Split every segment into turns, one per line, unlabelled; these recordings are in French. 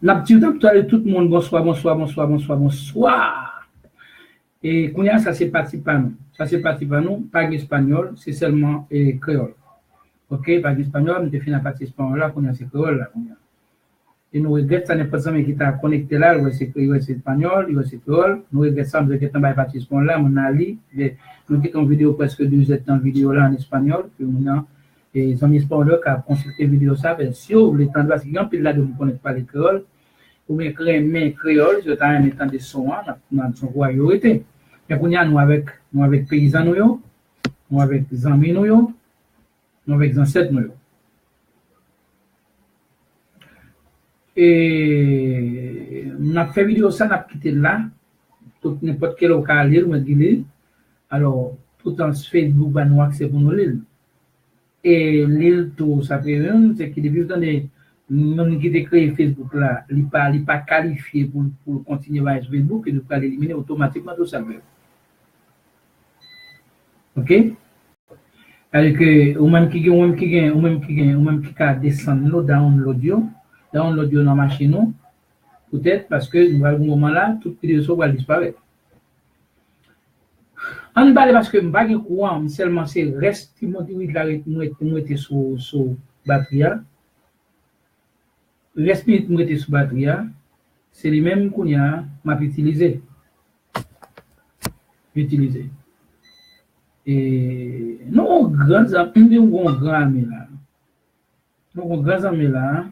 N'a dit tout le monde bonsoir, bonsoir, bonsoir, bonsoir, bonsoir. Et Kounia, ça c'est parti par nous. Ça c'est parti par nous, pas espagnol, c'est seulement créole. Ok, pas espagnol, nous définissons la partie espagnole là, Kounia c'est créole là. Et nous regrettons ça, n'importe qui qui t'a connecté là, il va c'est espagnol, il va c'est créole. Nous regrettons ça, nous regrettons la partie espagnole là, mon ali, nous avons une vidéo presque 2 heures dans vidéo là en espagnol, puis nous avons les amis espagnols qui ont consulté la vidéo ça, si vous voulez entendre, parce qu'il y a un peu là de vous connaître pas les créoles, ou bien créole, je t'en ai de son, dans son royauté. Mais qu'on y a nous avec paysans nous avec amis nous avec ancêtres nous. Et on a fait vidéo ça, on a quitté là, tout n'importe quel local lire, mais lire. Alors, tout en Facebook, nous accès pour nous lire. Et lire tout ça fait c'est qu'il depuis dans des même qui a créé Facebook là, il pas qualifié pour continuer à Facebook et de pas l'éliminer automatiquement tout ça. OK? Alors que ou même qui a descendre download l'audio dans machine peut-être parce que dans un moment là toute vidéo va disparaître. En bas parce que pas de courant seulement c'est reste qui monte mettre sur batterie. Reste mettre sur batterie, c'est les mêmes qu'on a m'a utiliser. Et nous grands amis là. Nous grands amis là.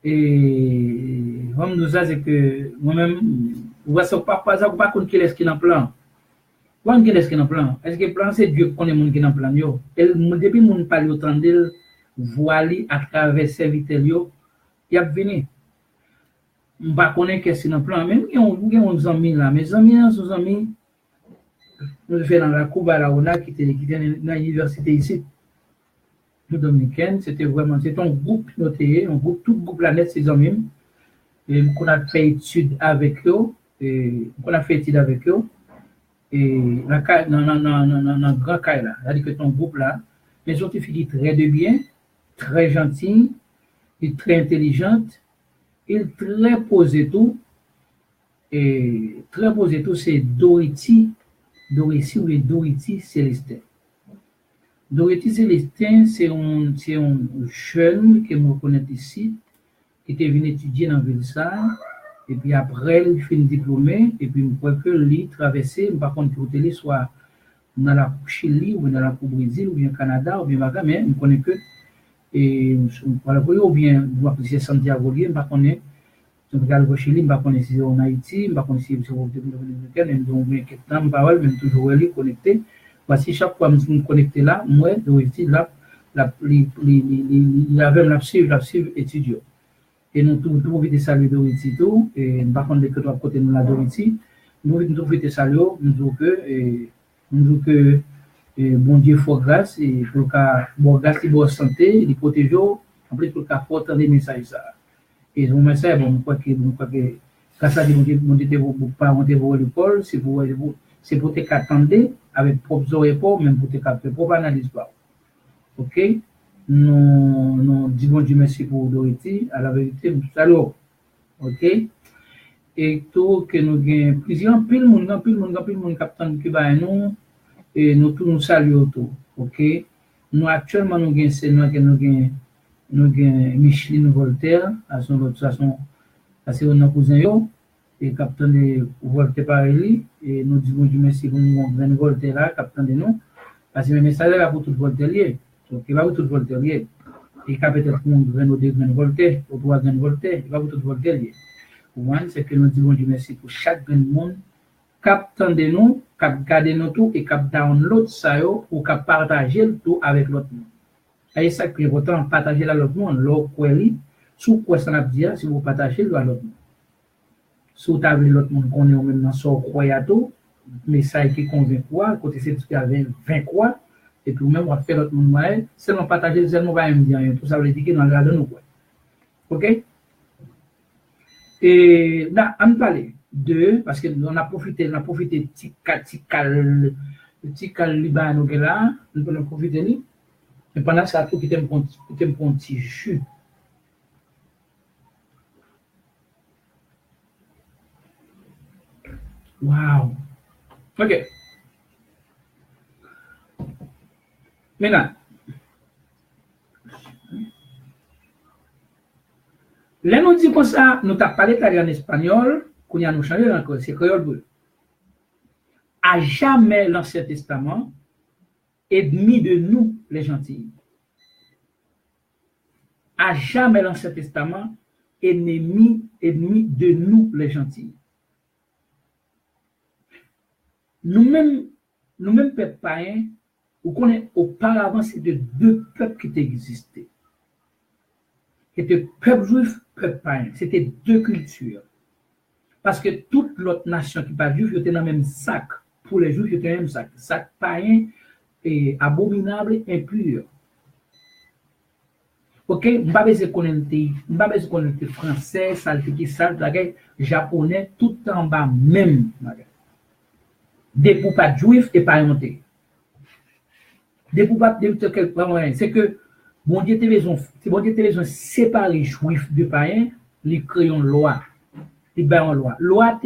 Et comme nous ça c'est que moi-même voit ça pas contre qui est-ce qui dans plan. Quand qui est-ce qui dans plan? Est-ce que plan c'est Dieu qui connaît monde qui dans plan yo. Et depuis monde parle entendre voile à travers serviteur yo, y a venu. On pas connaît qu'est-ce dans plan même on amis là, mes amis sont amis nous fait dans la Cuba là on a qui était dans l'université ici. Nous dominicaine, c'était vraiment c'est un groupe noté, un groupe tout groupe planète ces amis et qu'on a fait étude avec eux et dans grand cas là, c'est-à-dire que ton groupe là, mais sont filles très de bien, très gentilles, et très intelligentes, et très posé tout c'est Dorothy Célestin. Dorothy Célestin, c'est un jeune que je connais ici, qui était venu étudier dans Vilsa, et puis après, il fait une diplômé, et puis je crois que lui traversé, par contre, pour télé, soit dans la Chili, ou dans la Brésil, ou bien Canada, ou bien mais je connais que, et ou bien, c'est Santiago, je connais, je regarde au Chili, je connais si c'est en Haïti, je connais si c'est au Dominicain, et donc, quelques temps, parole, même toujours connecté. Voici chaque fois que je me connecte là, moi, Dorothy, là, il avait la suivre étudiant. Et nous tous vite saluer Dorothy tout et par contre que toi côté nous la Dorothy nous vite saluer nous que bon Dieu faut grâce et pour qu'à bon grâce et bonne santé il protège en plus pour qu'à porter des messages ça et mon message bon quoi que quand ça dit mon Dieu vous pas monter vos l'école c'est pour te qu'attendre avec propres oreilles même pour te capter propre analyse pas. OK. Nous disons Dieu merci pour Dorothy, à la vérité, nous saluons. OK? Et tout que nous gagnons plusieurs, pile monde capitaine qui va nous, et nous tous nous saluons tout. OK? Nous actuellement, nous gagnons Micheline Voltaire, à son façon, c'est notre cousin, et capitaine de Voltaire par lui, et nous disons Dieu merci pour nous, Voltaire là, capitaine de nous, parce que le message là pour tout Voltaire. Donc, il va vous tout Voltaire. Il y a peut-être un Renaud de Grand Voltaire, ou 3 Grand Voltaire, il va vous tout Voltaire. C'est que nous disons du merci pour chaque grand monde, cap de nous, cap garder nous tout, et cap download ça, ou cap partager tout avec l'autre monde. Et ça que autant partager à l'autre monde, l'autre query, sous quoi ça n'a dit, si vous partagez à l'autre monde. Si vous avez l'autre monde qu'on est maintenant sur croyant tout, mais ça qui convainc quoi, côté c'est ce qu'il y avait 20 quoi. Et puis même on va faire notre monde seulement partager seulement va me dire tout ça veut dire que dans la nous quoi. OK? Et là on parle de parce que on a profité petit cal Liban que là nous allons profiter lui et pendant ça tout qui t'aime petit jus Wow. OK. Maintenant, là, nous disons comme ça, nous avons parlé en espagnol, qu'on a nous changé encore, c'est créole. À jamais l'Ancien Testament, ennemi de nous, les gentils. À jamais l'Ancien Testament, ennemi de nous, les gentils. Nous-mêmes, peuples païens, vous connaissez, auparavant, c'était deux peuples qui existaient. C'était peuple juif, peuple païen. C'était deux cultures. Parce que toute l'autre nation qui n'est pas juive, était dans le même sac. Pour les juifs, c'était le même sac. Sac païen et abominable, impur. Ok, je ne sais pas si on était français, saltiki, japonais, tout en bas même. Des pour pas juifs et pas monter. Des pour pas c'est que bon Dieu te séparer juifs de païens, ils créent une loi. Ils ont une loi. Loi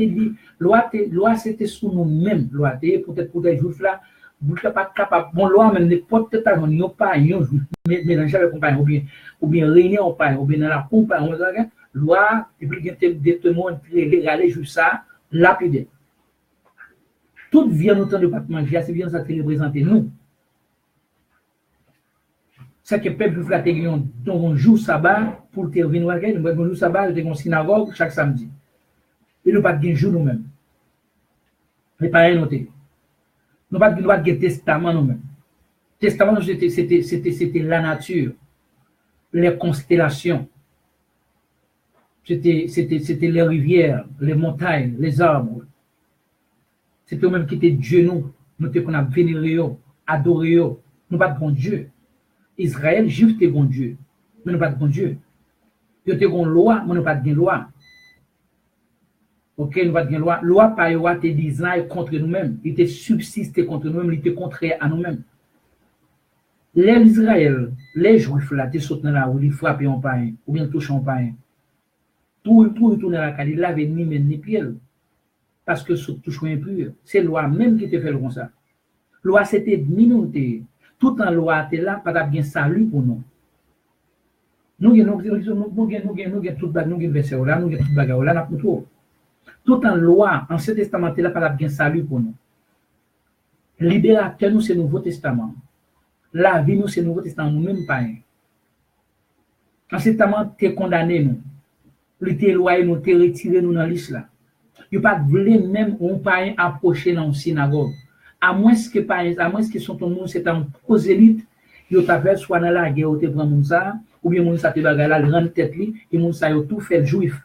c'était sous nous-mêmes. Loi peut-être pour les juifs là, vous n'êtes pas capable. Bon loi même n'importe quel n'y a pas un juif mélanger avec un païen ou bien réunir un païen ou bien dans la cour païen. Loi et puis te montrer légal juste ça lapider. Toute vie en autant de pas manger, c'est bien ça qui représente nous. C'est que le peuple juif a un jour sabbat pour te revenir à nous avons un jour sabbat, nous avons une synagogue chaque samedi. Et nous pas de jour nous-mêmes. Mais pas rien noté. Nous pas de testament nous-mêmes. Testament c'était la nature, les constellations. C'était les rivières, les montagnes, les arbres. C'était eux-mêmes qui étaient Dieu nous. Nous qu'on a vénéré, adoré. Nous pas de bon Dieu. Israël, juif, c'est bon Dieu. Mais nous pas de bon Dieu. Nous avons une loi, mais nous pas de loi. Ok, nous pas de loi. Loi par loi, te design contre nous-mêmes. Il te subsiste contre nous-mêmes, il te contraire à nous-mêmes. Les Israël, les juifs là, te sautent dans la rue, ils frappent un païen, ou bien touchent un païen. Tout retourne à la caille, il lave ni main ni pied. Parce que ce touche impur. C'est loi même qui te fait comme ça. Loi, c'était minorité. Tout en loi, tu es là, pas de bien salut pour nous. Nous avons tout verset là, nous avons tout bagarre là, tout en loi, Ancien Testament, tu es là, pas de bien salut pour nous. Libérateur, nous, c'est le Nouveau Testament. La vie, nous, c'est le Nouveau Testament, nous-mêmes, pas. Ancien Testament, tu es condamné, nous. Tu es éloigné, nous, tu es retiré, nous, dans l'islam. Tu pas voulu même un païen approcher dans une synagogue. À moins que son monde c'est un prosélyte, il t'a soit dans la guerre, il prend ça, ou bien ça te bagaille là, il rend tête li, et mon ça tout fait juif.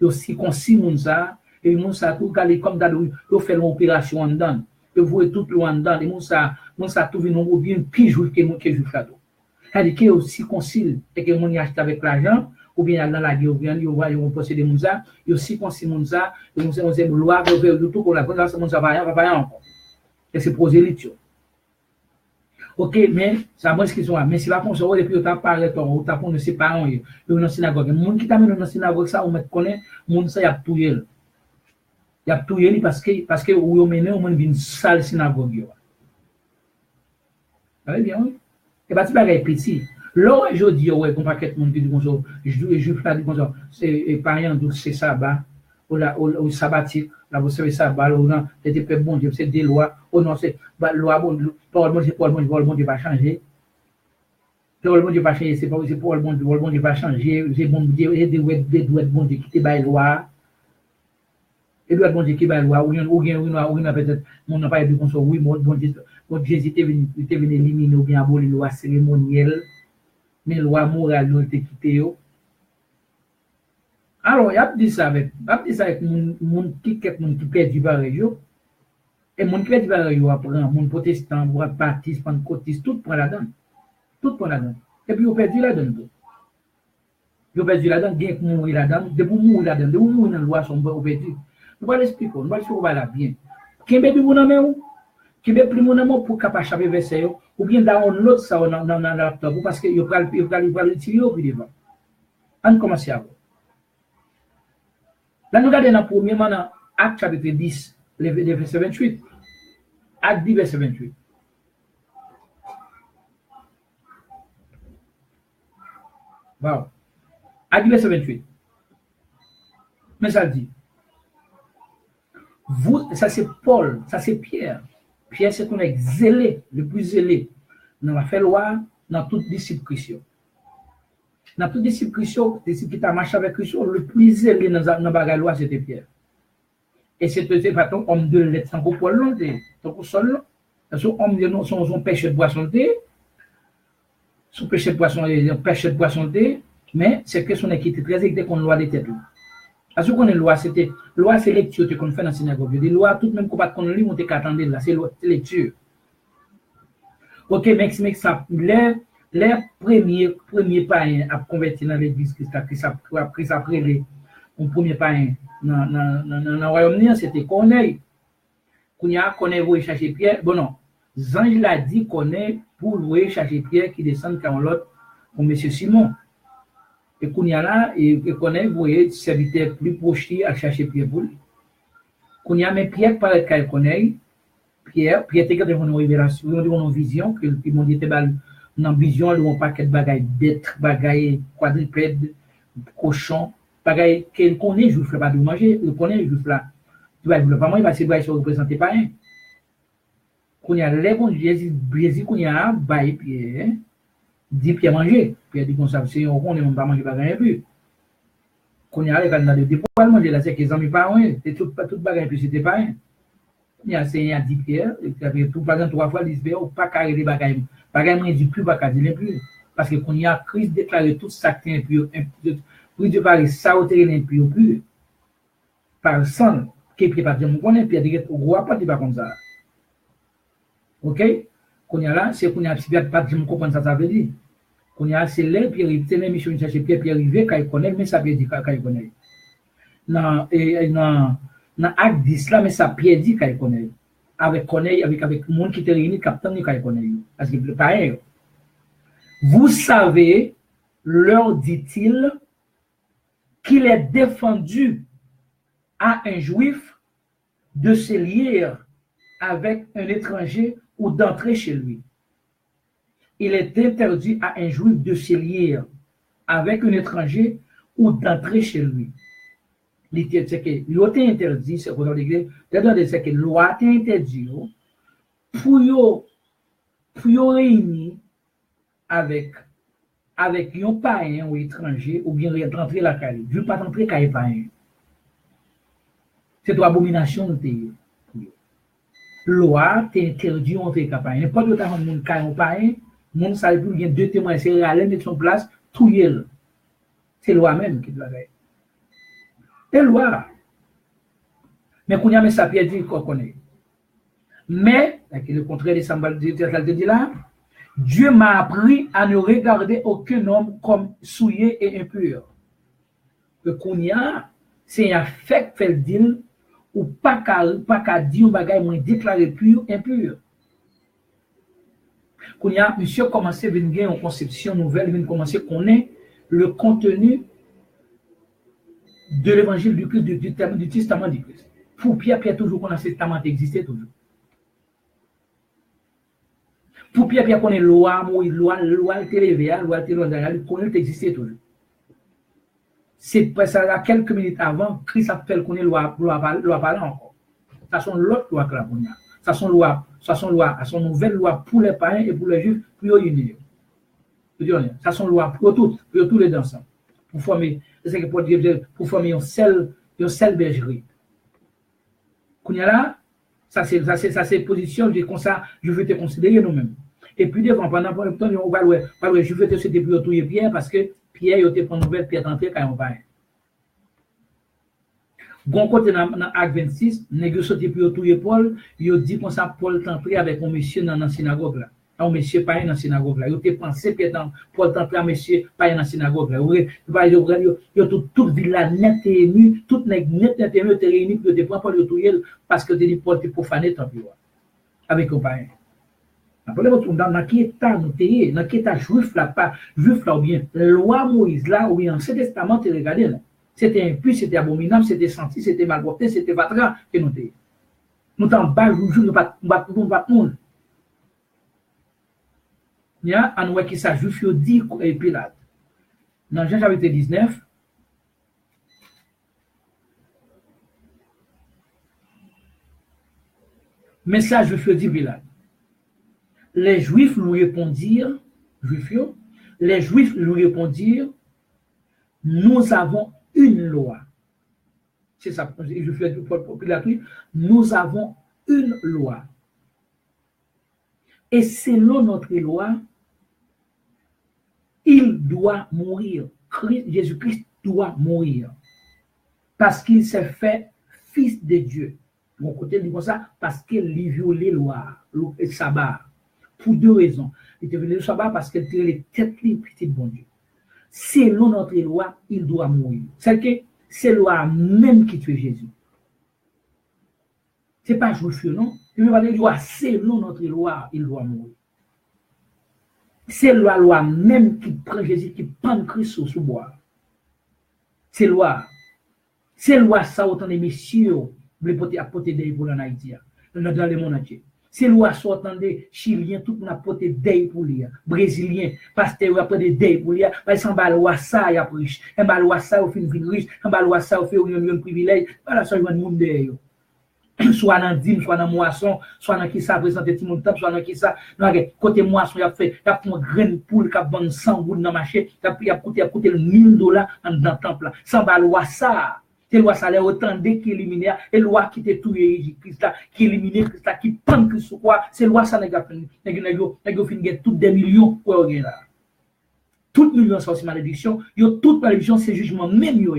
Il aussi concis mon ça, et mon ça tout calé comme d'adou, il fait l'opération en dedans. Il voit tout loin dedans, et mon ça tout vient ou bien plus juif que juif là. C'est-à-dire qu'il est aussi concis, et que mon y achète avec l'argent, ou bien dans la guerre, ils vont posséder mon ça, ils aussi concis mon ça, et mon ça, loi, tout pour la connaissance, mon ça va rien encore. Et c'est prosélyte. Ok, mais ça va ce qu'ils sont là. Mais si la console, et puis tu as parlé, tu as pour nos parents, ils sont dans la synagogue. Le monde qui t'a mis dans la synagogue, ça, on me connaît, le monde, ça, il a tout eu. Il a tout eu parce que où on mène, on mène une sale synagogue. Vous savez bien, oui? Et bien, tu vas être petit. Là, je dis, ouais, qu'on va qu'être monde qui dit comme ça, je fais comme ça, c'est par exemple, c'est sabbat, ou sabbatique. Là, vous savez ça, c'était peu bon Dieu, c'est des lois. Oh non, c'est loi, bon, Paul, bon Dieu va changer. Paul, bon Dieu va changer, c'est Paul, bon Dieu va changer. J'ai bon Dieu, il y a des douettes, bon Dieu qui te baille loi. Et doit bon Dieu qui baille loi, ou bien peut-être, mon n'a pas dit comme ça, oui, bon Dieu, Jésus était venu éliminer ou bien abolir loi cérémonielle, mais loi morale, nous était quitté. Alors, il y a dit ça avec mon qui perd du barrage. Et mon qui perd du barrage, mon protestant, baptiste, pentecôtiste, tout prend la donne. Tout prend la donne. Et puis, on perd la donne. On perd la donne, bien que mourir la donne. Depuis mourir la donne, depuis mourir dans la loi, on perd. Nous allons l'expliquer, nous allons l'expliquer là bien. Qui est mon ami, qui est plus mon ami pour capable chaper verset, ou bien dans l'autre, ça, dans la laptop, parce que il va le tirer au plus devant. On commence à voir. Là, nous regardons dans le premier moment, Acte chapitre 10, le verset 28. Acte 10, verset 28. Wow. Acte 10, verset 28. Mais ça dit, vous, ça c'est Paul, ça c'est Pierre. Pierre, c'est qu'on est zélé, le plus zélé dans la fait loi, dans toute disciple Christian. Dans toute disciple Christian, disciple qui a marché avec Christian, le plus zélé dans la loi, c'était Pierre. Et c'était pas ton homme de lettres, sans Paul, non, ton seul, son homme de son pêche de poisson, son pêche de poisson, mais c'est que son équipe était très exacte qu'on loi des têtes. Parce qu'on est loi, c'était loi, c'est lecture qu'on fait dans la synagogue. Des lois, tout même qu'on pas qu'on lit, on t'est qu'attendre là, c'est lecture. Ok, mais ça, les premiers païens à convertir dans l'église Christ après les premier païen dans le royaume, c'était Corneille. Corneille voulait chercher Pierre. Bon, non, Jean l'a dit Corneille pour louer chercher Pierre qui descend quand l'autre pour M. Simon. Et Kounia là, et Corneille voyait serviteur plus proche à chercher Pierre pour lui. Kounia, mais Pierre parlait avec Corneille. Pierre était devant une révélation, une vision, que le monde était dans une vision, où on paquet de bagailles bêtes, bagailles quadrupèdes, cochons, bagailles qu'il connaît, je ne veux pas de manger, il connaît, je ne veux pas manger, parce que il se représenter pas un. Kounia, les bons Jésus, Kounia, baille Pierre, dit Pierre manger. Pierre dit qu'on sait, si on ne peut pas manger bagaille plus. Kounia, les gars, dit pourquoi manger là, c'est qu'ils n'ont pas un, c'est tout bagaille plus, c'était pas un. Il y a un dit Pierre, et tout par exemple 3 fois, il dit pas carré des bagailles. Bagailles ne dit plus, pas carré plus. Parce que quand il y a Christ déclaré tout ça qui est impur, pour de parler ça au terrain impur, plus. Par le sang, qui est pas de mon connaît, Pierre dit au roi, pas de pas comme ça. Ok? Quand il y a là, c'est qu'on y a pas de mon comprendre ça veut dire. Quand il y a, c'est les Pierre, c'est les missions de chercher Pierre arrivé, quand il connaît, mais ça veut dire quand il connaît. Non, et non. Dans l'acte 10 là, mais ça Pierre dit qu'il connaît. Avec le monde qui était réuni, capitaine, qu'il connaît. Parce que pareil. Vous savez, leur dit-il, qu'il est défendu à un juif de se lier avec un étranger ou d'entrer chez lui. Il est interdit à un juif de se lier avec un étranger ou d'entrer chez lui. C'est que l'autre interdit, c'est pour l'église, c'est que loi interdit pour réunir avec un païen ou étranger ou bien rentrer la caille. Je ne veux pas rentrer caille païen. C'est une abomination de pays. Loi t'interdit d'entrer caille païen. Pas de temps mon caille païen, mon salut pour il y a 2 témoins, c'est aller mettre son place, tout y est. C'est loi même qui doit faire. C'est loi. Mais qu'on y a mis ça, Pierre dit qu'on connaît. Mais, le contraire de ça, dit là, Dieu m'a appris à ne regarder aucun homme comme souillé et impur. Le qu'on y a, c'est un fait fait le deal, ou pas qu'à dire un bagage moins déclaré pur, impur. Qu'on y a, monsieur commencé à venir en conception nouvelle, vient commencer à connaître le contenu de l'évangile du Christ, du testament du Christ. Pour Pierre toujours qu'on a ce testament existait toujours. Pour Pierre qu'on est loi télévé, loi télévé, qu'on existait toujours. C'est ça quelques minutes avant, Christ appelle qu'on est loi parlant encore. Ça sont l'autre loi que la bonne. Ça sont son nouvelle loi pour les païens et pour les juifs, pour les unir. Ça sont loi pour tous les dansants. Pour former, c'est que pour former une seule bergerie. Qu'on y a là, ça c'est position, je dis comme ça, je veux te considérer nous-mêmes. Et puis devant, pendant le temps, on va je veux te citer pour tout Pierre, parce que Pierre, il a une nouvelle Pierre d'entrée quand on va. Bon côté dans Acte 26, négocié pour tout Paul, il dit comme ça, Paul est entré avec un monsieur dans la synagogue là. Un monsieur pas dans la synagogue là. Il a pensé que Paul est entré un monsieur pas dans la synagogue là. Il a toute ville là net et ému, toute net et ému était réuni pour te prendre Paul tout parce que dit Paul était profané tant pis avec un païen. Après dans qui état nous t'es, dans qui état juif là ou bien loi Moïse là ou bien Ancien Testament tu regardez là. C'était impur, c'était abominable, c'était senti, c'était mal porté, c'était vatra que nous t'es. Nous t'en bas, nous pas monde. Il y a un ouais qui ça juif dit et Pilate. Dans Jean chapitre 19, message juif dit Pilate. Les Juifs lui répondirent, les Juifs lui répondirent, nous avons une loi. C'est ça, nous avons une loi. Et selon notre loi, il doit mourir. Jésus-Christ doit mourir. Parce qu'il s'est fait fils de Dieu. Mon côté dit comme ça, parce qu'il violait la loi, le sabbat. Pour deux raisons. Il était venu le sabbat parce qu'il tirait les têtes libres, petit bon Dieu. Selon notre loi, il doit mourir. C'est que c'est la loi même qui tue Jésus. Ce n'est pas juif, non? Il veut parler de loi. Selon notre loi, il doit mourir. C'est la loi même qui prend Jésus, qui prend Christ sous bois. C'est loi. C'est loi, ça, autant de messieurs, vous apporter des pour en Haïti, dans le monde entier. C'est loi, ça, autant de Chiliens, tout le monde apporter des pour lui. Brésiliens, pasteurs, apporter des pour lui. Parce qu'en bas, loi, ça, il y a riche. En bas, loi, ça, il fait une riche. En bas, loi, ça, il fait un privilège. Voilà, ça, il y a un monde derrière. Soit dans dîme, soit dans moisson, soit dans qui ça présente tout le monde, soit dans qui ça, côté moisson, il a fait une graine poule qui a vendu 100 gouttes dans le marché, il a coûté $1000 dans le temple. Sans bas, loi, ça. C'est loi ça autant de qui éliminer et loi qui te tout Christ qui éliminer Christ qui prend Christ quoi c'est loi ça n'a fin toutes des millions quoi là toutes millions sont aussi malédiction yo toute malédiction c'est jugement même yo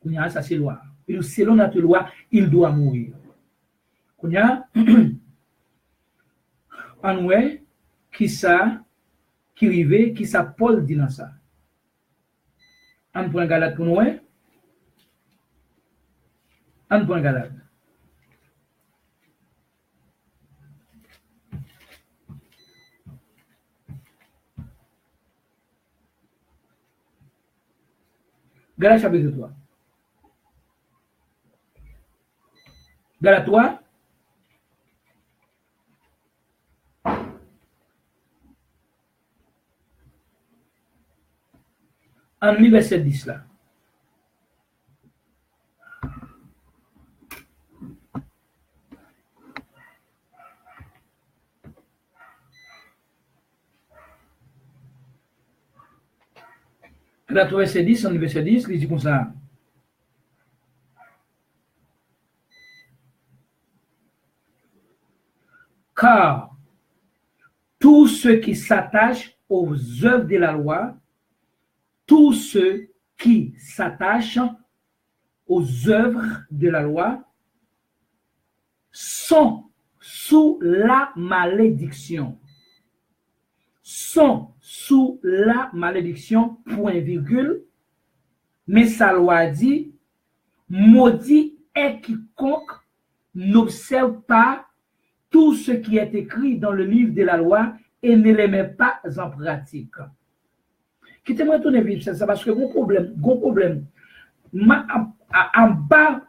kounya ça c'est loi et selon notre loi il doit mourir kounya anoué qui ça qui rivé qui ça Paul dit dans ça. On prend Galate pour nous. On prend Galate. Galate chapitre 3. Galate 3. En lit verset 10 là. Galate verset 10, en lit verset 10, il dit comme ça. Car tous ceux qui s'attachent aux œuvres de la loi, tous ceux qui s'attachent aux œuvres de la loi sont sous la malédiction. Sont sous la malédiction, point virgule. Mais sa loi dit, maudit est quiconque n'observe pas tout ce qui est écrit dans le livre de la loi et ne les met pas en pratique. Quittez-moi tourner vite, ça parce que mon problème, en bas,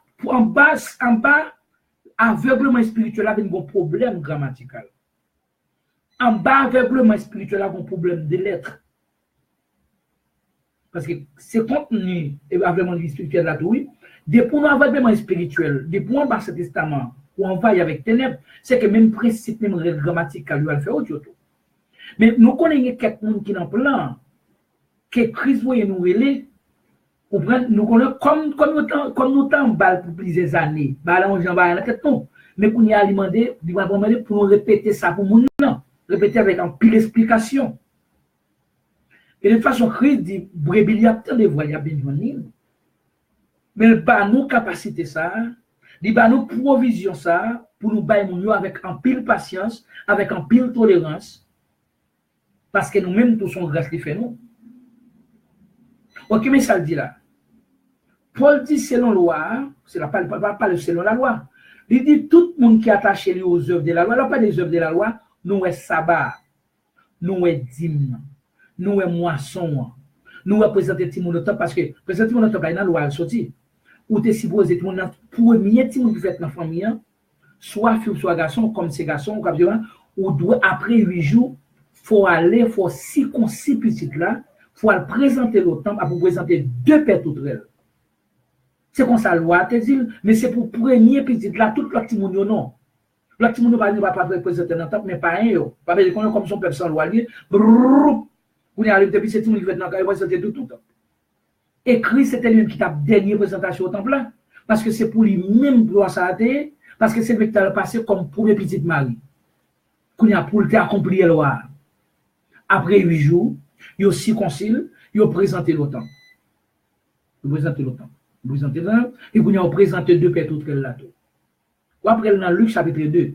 aveuglement spirituel a un bon problème grammatical. En bas, aveuglement spirituel a un problème de lettres. Parce que ce contenu aveuglement spirituel là, oui, depuis nous aveuglement spirituel, depuis on bas ce testament, où on va avec ténèbres, c'est que même principe, même règle grammaticale, lui va le faire autre chose. Mais nous connaissons quelqu'un qui est en plan, que Christ voyait nous relais, nous connaissons comme nous t'en balle pour plusieurs années, on j'en va à la tête non, mais pour nous alimenter, pour nous répéter ça pour nous, non, répéter avec un pile d'explication. Et de toute façon, Christ dit, brebis a tant de voix, il y a bien de mais il bat nous capacité ça, il bat nous provision ça, pour nous bailler avec un pile patience, avec un pile tolérance, parce que nous-mêmes, tous sommes grâce qui fait nous. Ok, mais ça le dit là. Paul dit selon la loi, c'est pas selon la loi. Il dit tout le monde qui est attaché aux œuvres de la loi, là, pas des œuvres de la loi, nous est sabbat, nous est dîme, nous est moisson, nous est présenter Timonotop, parce que présenter Timonotop, il y a une loi, elle sortit. ou t'es supposé tout le premier petit monde qui fait dans la famille, soit fille ou soit garçon, comme ces garçons, ou doit après 8 jours, faut aller, faut circoncire petit là, faut aller présenter le temple, pour présenter 2 pères toutes elles. C'est comme ça, loi te dit, mais c'est pour premier petit là, tout le petit monde non. Le petit monde va pas présenter dans le temple, mais pas un yo. Pas de comme son peuple sans loi lié, brrrr, on est arrivé depuis c'est tout le monde qui fait dans le présenter tout le temps. Et Christ c'était lui qui t'a dernière présentation au temple là, parce que c'est pour lui-même gloire ça parce que c'est lui qui t'a passé comme premier petit Marie. Qu'on a pour accomplir la loi. Après 8 jours, il aussi concile, il a présenté l'OTAN. Il a présenté l'OTAN. Il a présenté l'OTAN, et il a présenté 2 pères toutes là. Ou après, dans Luc chapitre 2.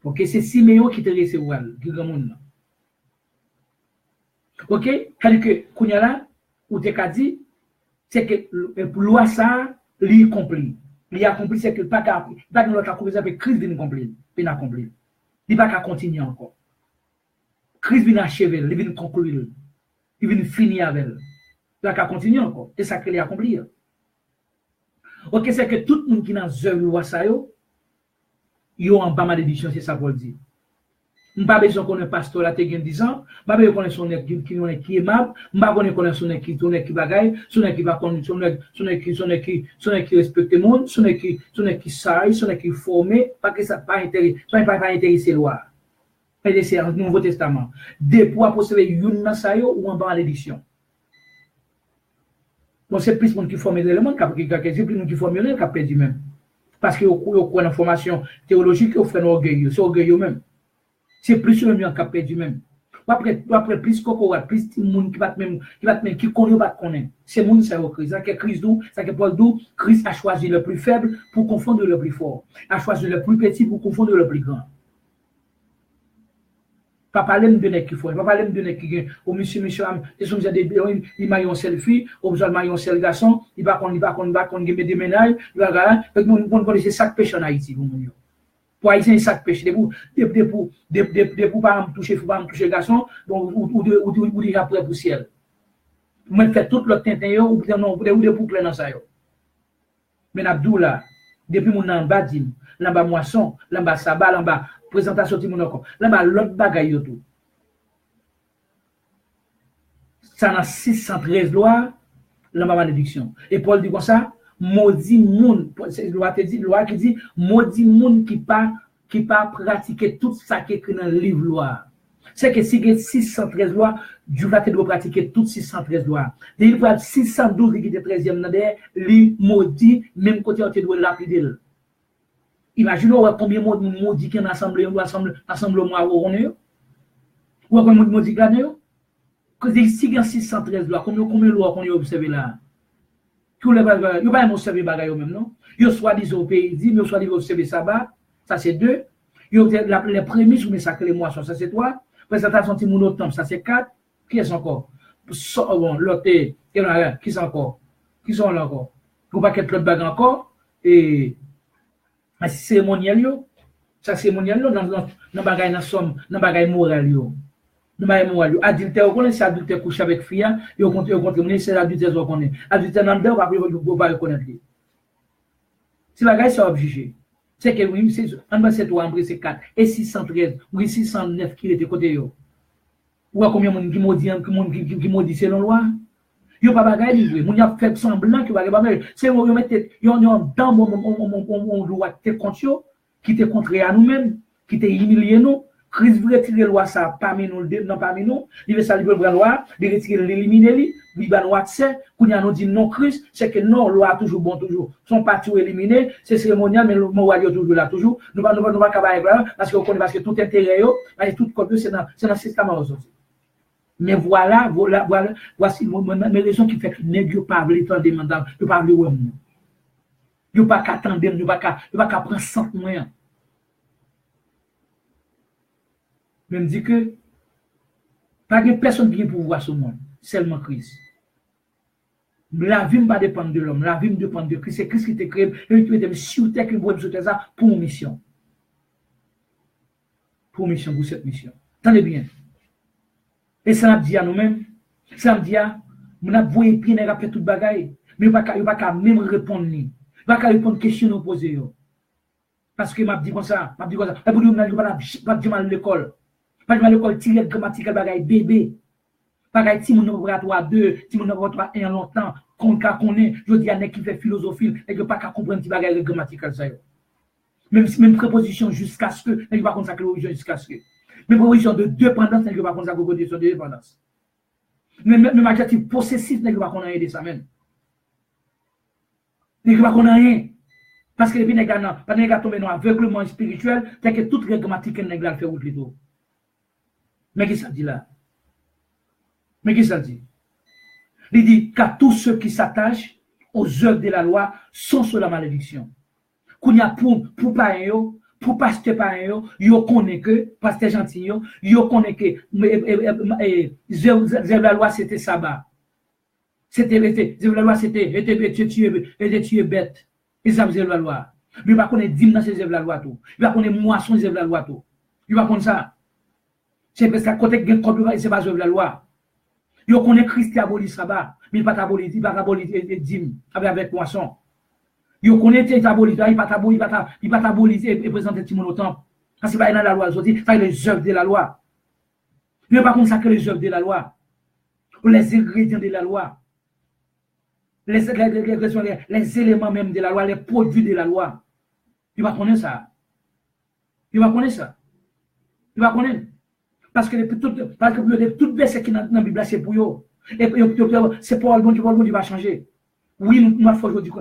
Ok, c'est Siméon qui te recevoir, qui est grand monde. Ok, quand que là, ou te dit, c'est que pour loi ça, il accompli. Il accompli, c'est que pas dans l'autre accompli, avec Christ vient accomplir. Il accompli. Il va pas continuer encore. Christ vient achever, il vient conclure, il vient finir avec elle. Il va continuer encore. Et ça qu'il a accompli. Ok, c'est que tout le monde qui est dans l'œuvre de loi ça, il y a en bas malédiction, c'est ça Paul dit. Je n'ai pas besoin qu'on ait un pasteur là, 10 ans, je n'ai pas besoin qu'on ait son qui est aimable, je n'ai pas besoin qu'on ait son qui bagaille, son qui va conduire, son qui respecte le monde, son qui sage, son qui formé, parce que ça pas intéressé loi. C'est le Nouveau Testament. Des pour posséder une nasayo ou en bas malédiction. Donc c'est plus le monde qui forme le monde, c'est plus le monde qui forme le qui a perdu même. Parce que vous avez une formation théologique, vous faites orgueil, c'est orgueil même. C'est plus le monde qui a perdu même. Après plus qu'on plus de monde qui va même qui connaît pas connaît. C'est monde ça Christ, ça que Christ d'où, ça que Paul d'où, Christ a choisi le plus faible pour confondre le plus fort, a choisi le plus petit pour confondre le plus grand. Pas parler de nèg qui faut, pas parler de nèg qui au monsieur ils sont il m'a un selfie, au besoin m'a un seul garçon, il va qu'on des ménages, il va fait mon connaît sac pêche en Haïti pour mon. Pour haïtien sac pêche de pour pas me toucher garçon, ou déjà prêt pour ciel. Moi fait tout le tintin yo ou non pour plein dans ça yo. Mais Abdoula depuis mon en bas dim, là bas moisson, là bas sabbat, là bas présentation de mon encore. Là bas l'autre bagaille yo tout. Ça dans 613 lois, là bas malédiction. Et Paul dit comme ça, maudit monde, c'est loi qui dit maudit monde qui pas pratiquer tout ça qui est écrit dans le livre loi. C'est que si il y a 613 lois, Dieu va te pratiquer toutes 613 lois. Il y a 612 qui est 13e dans les maudits, même côté on te doit lapider. Imaginez combien de monde maudit qui est assemblé moi on est. Ou combien de maudit gagné. Que si il y a 613 lois, combien de lois qu'on y observe là. Tous les bagages, il pas observer bagages même non. Yo soit disant au pays dit, mais soit disant observer sabbat, ça c'est 2. Yo les prémices ou mes sacrés les moissons, ça c'est 3. Présentation de mon autre ça c'est 4. Qui est encore? Bon, l'autre, qui sont encore? Qui sont là encore? Vous pas qu'être l'autre bague encore? Et cérémonial, ça cérémonial, dans bagaille dans somme, dans bagaille moral, dans bagaille moral. Adultère, on connaît c'est adultère couche avec fille, et on compte, c'est adultère, on connaît. Adultère dans le dehors, après, vous pas reconnaître. Si bagaille, c'est obligé. C'est que oui, en bas, c'est 3, en bas, c'est 4. Et 613, oui, 609 qui était côté yo. Ou combien de monde qui maudit selon loi? Yo pas bagaille livré, moun y a fait semblant que bagaille pas mal. C'est yo mettre yo dans mon loi te contre yo, qui te contre à nous-mêmes, qui te humilier nous. Christ veut retirer loi ça parmi nous non parmi nous, il veut ça il veut prendre loi, il retirer l'éliminer il va loi c'est qu'on y a nous dit non Christ, c'est que non loi toujours bon toujours. Son pas tout éliminé, c'est cérémonial mais le mot toujours là toujours. Nous pas cabaye parce que tout intérêt yo, tout comme c'est dans système aussi. Mais voici mes raisons qui fait que nèg yo pas veut tendre mandat, yo pas veut ouais. Yo pas qu'attendre, yo pas qu'à prendre 100 moyens. Même dit que pas de personne qui a pouvoir sur le monde, seulement Christ. La vie ne va pas dépendre de l'homme, la vie ne dépend de Christ. C'est Christ qui t'a créé, et qui t'a sur terre, qui vous sur ça pour une mission. Pour une mission, pour cette mission. Tenez bien. Et ça nous dit à nous-mêmes, ça nous dit à nous avons voyé pied, nous avons fait toute bagaille. Mais il n'y a pas même répondre. Il n'y a pas répondre aux questions posées. Parce que m'a dit comme ça, m'a dit comme ça. Et pour nous, pas dire mal l'école. Pas dire mal l'école, tirer grammatical bagaille bébé. Bagaille ti mon laboratoire 2, ti mon laboratoire 1 longtemps, qu'on connaît, je dis à nek qui fait philosophie, et que pas qu'à comprendre ti bagaille grammatical ça yo. Même préposition jusqu'à ce que, n'est pas comme ça que l'origine jusqu'à ce que. Même préposition de dépendance, n'est pas comme ça que condition de dépendance. Même adjectif possessif, n'est pas qu'on a aidé ça même. N'est pas qu'on a rien. Parce que depuis n'est pas tombé dans aveuglement spirituel, c'est que toute grammatique n'est pas fait route plutôt. Mais qu'est-ce que ça dit là? Mais qu'est-ce que ça dit? Il dit qu'à tous ceux qui s'attachent aux œuvres de la loi sont sous la malédiction. Qu'on y a pour païen, pour pasteur païen, yo connaît que, pasteur gentil, yo connaît que, la loi c'était sabbat. La loi c'était tuer bête. Ils ont la loi. Mais il va connaître dîme dans ces œuvres la loi tout. Il va connaître moisson des œuvres la loi tout. Il va connaître ça. C'est parce que côté que c'est pas œuvre la loi. Il connaît Christ qui abolit sabbat, mais il va pas abolir dîme avec moisson. Il connaît qu'il abolit, il va pas abolir et présenter Timon au temple. Parce que c'est pas dans la loi, ça c'est les œuvres de la loi. Il va pas consacrer les œuvres de la loi. Ou les ingrédients de la loi. Les éléments même de la loi, les produits de la loi. Il va connaître ça. Il va connaître ça. Il va connaître. Parce que tout verset qui est dans la Bible, c'est pour eux. Et c'est pour le bon Dieu va changer. Oui, nous faut dire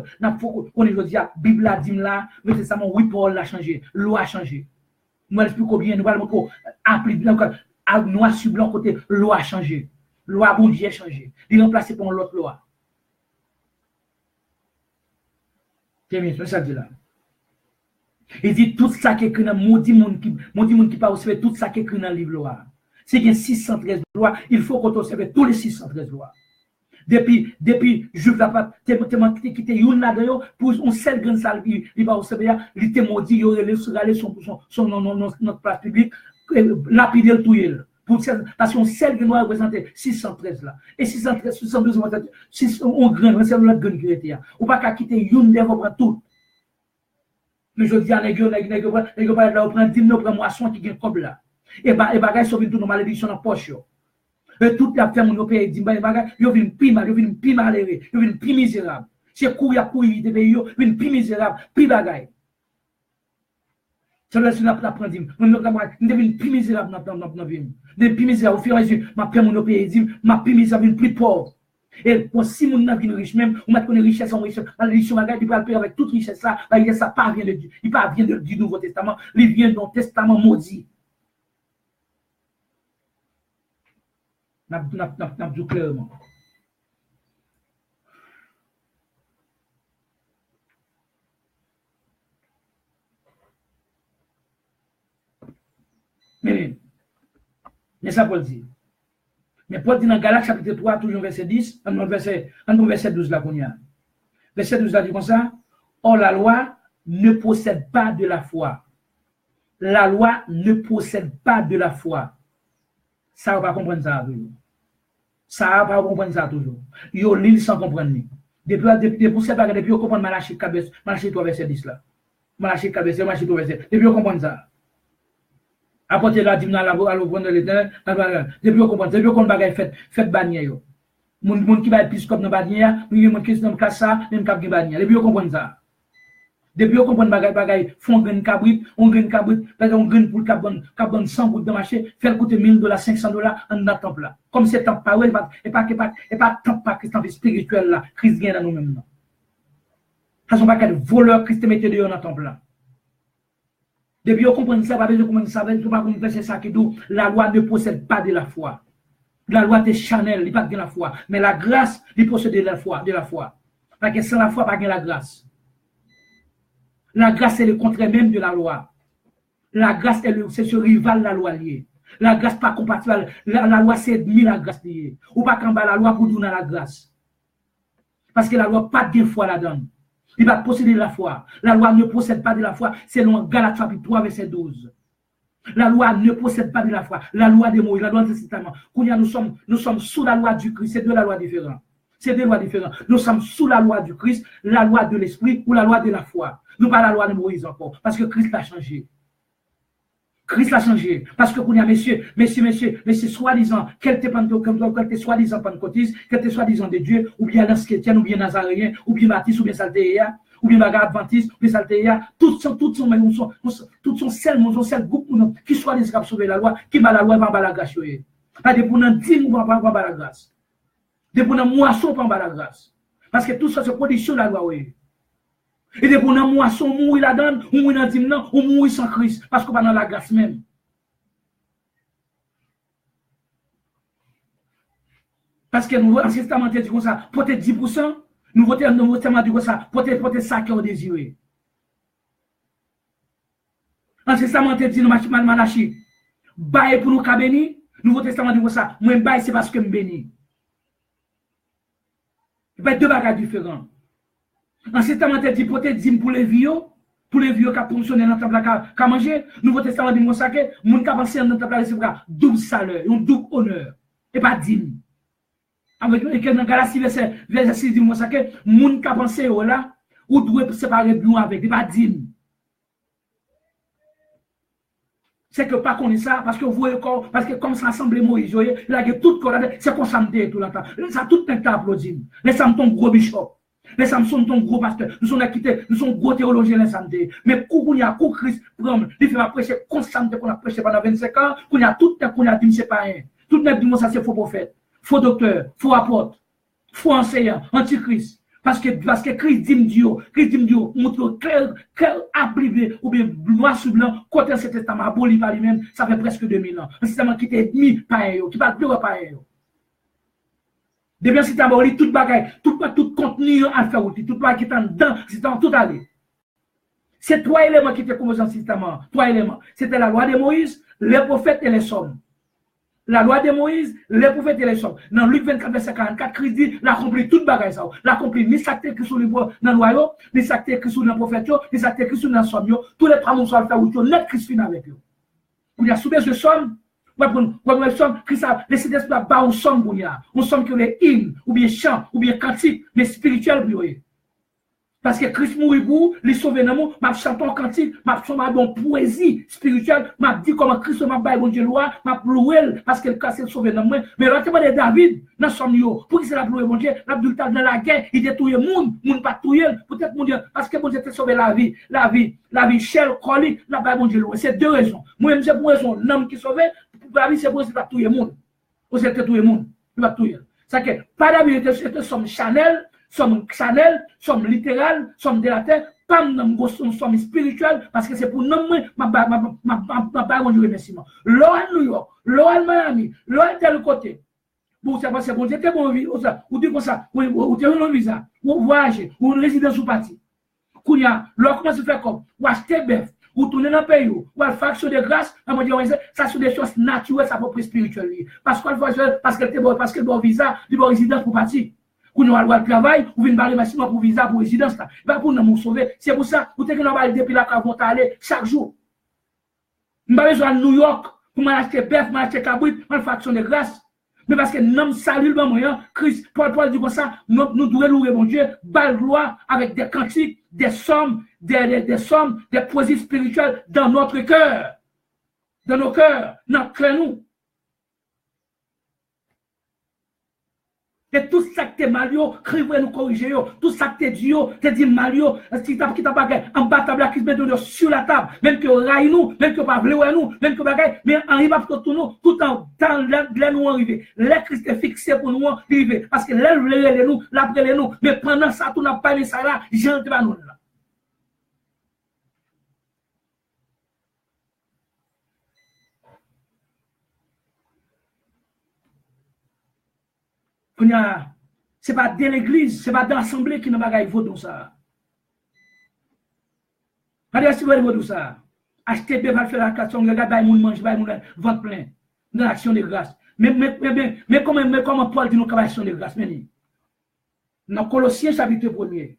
qu'on est dit, la Bible a dit là, mais c'est ça, oui, Paul l'a changé. Loi a changé. Nous expliquons bien, nous allons appliquer noir sur blanc côté, loi a changé. Loi bon Dieu a changé. Il est remplacé par l'autre loi. C'est ça dit là. Il dit tout ça qui est écrit dans maudit monde qui pas observer tout ça qui est écrit dans le livre loi. C'est qu'il y a 613 lois, il faut qu'on observe tous les 613 lois. Depuis Juif la pas quitté une là-dedans pour une seule grande salle il va observer, il était maudit, il aurait aller son notre place publique, lapider le touyer. Parce qu'on seul qui doit représenter 613 là. Et 613, 612, on grain, c'est notre grain qui était. On pas qu'à quitter une des prendre tout. Mais je dis à les gars, on prend 10 000, on prend moisson qui gagne comme là. Et bagay sauve tout nos malédictions dans la poche. Et toute la ferme, on paye 10 000 bagay, ils viennent plus mal, ils viennent plus malheureux, ils viennent plus misérables. C'est courir de pays, ils viennent plus misérables, plus bagay. Ça laisse la prendre, on devient plus misérable dans notre vie. De plus misérable, au fur et à mesure, ma paix, mon pays, ma plus misérable, plus pauvre. Et si mon n'a vie riche même, on m'a connu richesse en richesse, la richesse, il peut payer avec toute richesse ça, ça parvient de Dieu. Il parvient du Nouveau Testament, il vient d'un testament maudit. N'a dit clairement. Mais ça Paul dit. Mais Paul dit dans Galates chapitre 3, toujours verset 10, en verset 12 là qu'on y a. Verset 12 là dit comme ça. Or la loi ne possède pas de la foi. La loi ne possède pas de la foi. Ça, on va comprendre ça toujours. Ça, on va comprendre ça toujours. Yo lit sans comprendre. Depuis ça, depuis on comprend Malachie 3 verset 10 là. Malachie 3 verset. Depuis on comprend ça. Apporter la dîme dans la voie de l'éternel, depuis on comprend, depuis on bagaille fait bannière yo. Moun qui va plus comme dans bannière, moun qui dans kassa, même cap bannière. Depuis on comprend ça. Depuis on comprend bagaille font grain cabrit, on grain cabrit, parce qu'on grain pour cabon 100 gouttes de marché, faire coûter $1000, $500 en dans temple là. Comme c'est temple pas et pas temple pas Christ spirituel là, Christ vient dans nous mêmes là. Ça sont pas que voleurs Christ mettait dehors dans temple là. Depuis on comprend ça, pas besoin de comprendre ça, c'est ça qui dit la loi ne possède pas de la foi. La loi est charnelle, il pas de la foi, mais la grâce, il possède de la foi. Parce que sans la foi, pas de la grâce. La grâce est le contraire même de la loi. La grâce c'est ce rival de la loi lié. La grâce pas compatible. La loi c'est ennemi la grâce liée. Ou pas qu'en bas la loi pour donner la grâce. Parce que la loi pas de foi là-dedans. Il va posséder la foi. La loi ne possède pas de la foi. Selon Galates chapitre 3 verset 12. La loi ne possède pas de la foi. La loi de Moïse, la loi de Testament. Nous sommes sous la loi du Christ. C'est deux la loi différentes. C'est deux lois différentes. Nous sommes sous la loi du Christ, la loi de l'esprit ou la loi de la foi. Nous pas la loi de Moïse encore, parce que Christ a changé. Christ l'a changé. Parce que pour les messieurs, soi-disant, quel t'es soi-disant pentecôtiste, quel t'es soi-disant de Dieu, ou bien lance chrétien, ou bien nazaréen, ou bien baptiste, ou bien saltéa, ou bien bagarre adventiste, ou bien saltéa, toutes sont celles groupes qui soi-disant qui sauver la loi, qui bat la loi, va la grâce. Pas de pour nous dire, on va pas la grâce. De pour nous moisson, pas la grâce. Parce que tout ça, c'est condition de la loi, oui. Et de pour nous moisson, mourir là-dedans, ou mourir dans le dimnan, ou mourir sans Christ, parce qu'on va dans la grâce même. Parce que nous, Ancien Testament dit comme ça, peut-être 10%, nous votons dans le Testament dit comme ça, peut-être ça qui est désiré. Ancien Testament dit dans Malachi, bail pour nous bénir, Nouveau Testament dit comme ça, moi bail c'est parce que je bénis. Il y a deux bagages différents. Ancien Testament dit peut-être 10 pour les vieux qui ont fonctionné dans le temple qui ont mangé. Nouveau Testament dit comme ça que les gens qui ont passé dans le temple recevra double salaire, un double honneur, et pas 10. Avec dans Galatie verset 6 dit moi ça que moun ka pensé là ou doit séparer bien avec pas dire. C'est que pas connaît ça parce que vous voyez parce que comme ça assemblée Moïse il a tout corps c'est comme ça me tout le temps. Ça tout un temps applaudir. Les sommes ton gros bishop. Les sommes sont ton gros pasteur. Nous sommes quittés, nous sommes gros théologiens les samedi. Mais quand il y a Christ prendre, il fait prêcher constamment qu'on a prêché pendant 25 ans, qu'on y a tout temps qu'on a dit c'est pas rien. Tout le monde ça c'est faux prophète. Faux docteur, faux apôtre, faux enseignant, antichrist. Parce que Christ dit Dieu, montre clair a privé, ou bien noir sur blanc, côté ce testament aboli par lui-même, ça fait presque 2000 ans. Un testament qui était mis par eux, qui parle plus par eux. Depuis si tu as aboli tout bagaille, tout contenu à faire, tout bagaille qui est en dedans, c'est en tout aller. C'est trois éléments qui étaient composés dans ce testament. Trois éléments. C'était la loi de Moïse, les prophètes et les sommes. La loi de Moïse, les prophètes et les sommes. Dans Luc 24, verset 44, Christ dit, l'accomplit toute bagaille ça. L'accomplit, ni s'acte qui sont les dans le loi, ni s'acte qui sont dans le prophète, ni s'acte qui sont dans le somme. Tous les trois sont faire où net Christ fin avec eux. Vous avez soumis ce somme, vous somme, Christ a décidé de faire un somme pour un somme qui est hymne, ou bien chant, ou bien cantique, mais spirituel pour eux. Parce que Christ mourit pour les sauver dans moi, m'a chanté en cantique, m'a chanté bon poésie spirituelle, m'a dit comment Christ m'a baillé bon Dieu loi, m'a loué parce que le casse sauvé dans moi. Mais l'autre de David, dans son yo, pour qu'il se la loué bon Dieu, l'Abdul dans la guerre, il était tué monde pas tué, peut-être mon Dieu, parce que bon Dieu t'a sauvé la vie chère, colique, la baillé bon Dieu loi. C'est deux raisons. Moi-même c'est pour raison, l'homme qui sauvé, la vie c'est pour ça tuer monde. Ou c'est tuer monde, il va tuer. Ça que pas d'habitude, c'était son Chanel. Sommes Chanel, sommes littéral, sommes de la terre, pas sommes spirituels, parce que c'est pour nous, ma remerciement. L'eau à New York, l'eau à Miami, l'eau à tel côté. Bon, c'est parce que bon, j'étais bon, ou dit comme ça, ou tu as un visa, ou voyager, ou une résidence ou parti. Quand il y a, l'eau commence à faire comme, ou acheter bœuf, ou tourner dans le pays, ou faire action de grâce, ça sont des choses naturelles, ça propre spirituel. Parce qu'elle était bon, parce qu'elle doit visa, il doit résidence pour partir. Quand nous allons au travail, vous venez parler maximum pour visa, pour résidence. Pas pour nous sauver. C'est pour ça, vous avez que depuis la carte, vous aller chaque jour. Nous avons besoin de New York pour m'acheter bœuf, m'acheter cabrit, pour faire action de grâce. Mais parce que nous saluons le moyen, Christ, Paul dit comme ça, nous devons louer mon Dieu, belle gloire avec des cantiques, des sommes, des poésies spirituelles dans notre cœur. Dans nos cœurs, dans notre cœur, nous. Et tout ça que t'es malio, criez nous corriger, tout ça que t'es dit, t'es dit malio, qui t'a pas en bas table, qui se met sur la table, même que raille nous, même que pas vle nous, même que bagaille, mais en va tout nous, tout en dans nous arriver. Les Christ est fixé pour nous arriver, parce que l'aile vle nous, l'après nous, mais pendant ça, tout n'a pas les ça là, j'entre pas nous là. Ce n'est pas dans l'église, ce n'est pas dans l'assemblée qui n'a pas vaut ça. Regardez si vous voulez ça. Acheter des va faire la question, regardez, moun mange, moun ventre plein. Dans l'action de grâce. Mais comment Paul dit nous qu'à l'action de grâce? Dans Colossiens chapitre 1er.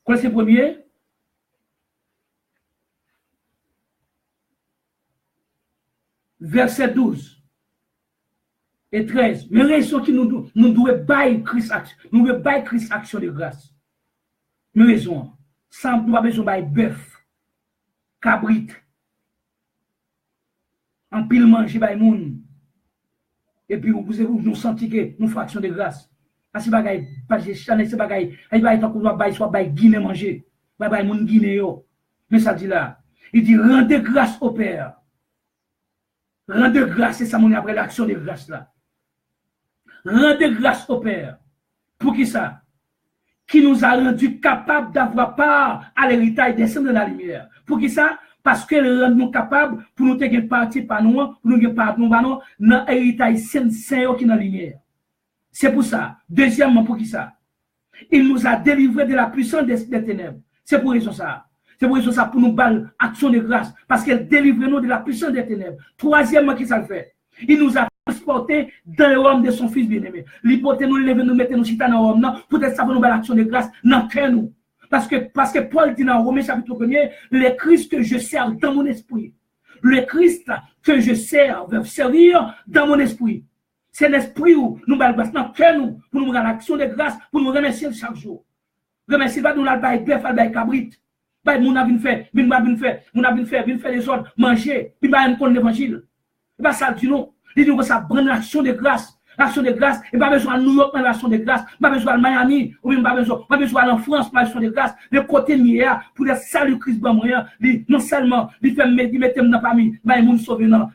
Colossiens 1er. verset 12 et 13. Mais raison qui nous devons bailler Christ action. Nous devons bailler Christ action de grâce. Mais raison. Sans nous pas besoin de bailler bœuf, cabrit, en pile manger bailler moun. Et puis vous nous sentez que nous fraction de grâce. Parce que bagay pas gestionner ces bagay, il va être qu'on bailler soit bailler guiné manger. Bailler moun guiné yo. Mais ça dit là, il dit rendez grâce au Père. Rendez grâce, c'est ça mon après l'action de grâce là. Rendez grâce au Père. Pour qui ça? Qui nous a rendu capables d'avoir part à l'héritage des saints de la lumière. Pour qui ça? Parce qu'elle rend nous capables pour nous tenir parti par nous, pour nous tenir parti dans l'héritage saint qui est dans la lumière. C'est pour ça. Deuxièmement, pour qui ça? Il nous a délivrés de la puissance des ténèbres. C'est pour raison ça. C'est pour ça pour nous battre action de grâce. Parce qu'elle délivre nous de la puissance des ténèbres. Troisièmement, qui ça le fait? Il nous a transportés dans le royaume de son fils bien-aimé. L'hypothèse nous lever, nous mettre nous chita dans le royaume, peut-être ça pour nous battre action de grâce dans le cœur nous. Parce que Paul dit dans Romains chapitre 1er, le Christ que je sers dans mon esprit. Le Christ que je sers veut servir dans mon esprit. C'est l'esprit où nous battre grâce dans le cœur nous, pour nous battre action de grâce, pour nous remercier chaque jour. Remercier pas nous la baille bœuf, la baille cabrit. Bah, mon a fait les autres manger, puis bah, on l'évangile. Et bah, ça dit non. Il dit que ça prend l'action de grâce. L'action de grâce, et pas besoin de New York, l'action de grâce, pas besoin de Miami, ou même pas besoin en France, l'action de grâce, le côté nier, pour le salut Christ, non seulement, il fait mettre dans la famille, mais il sauve dans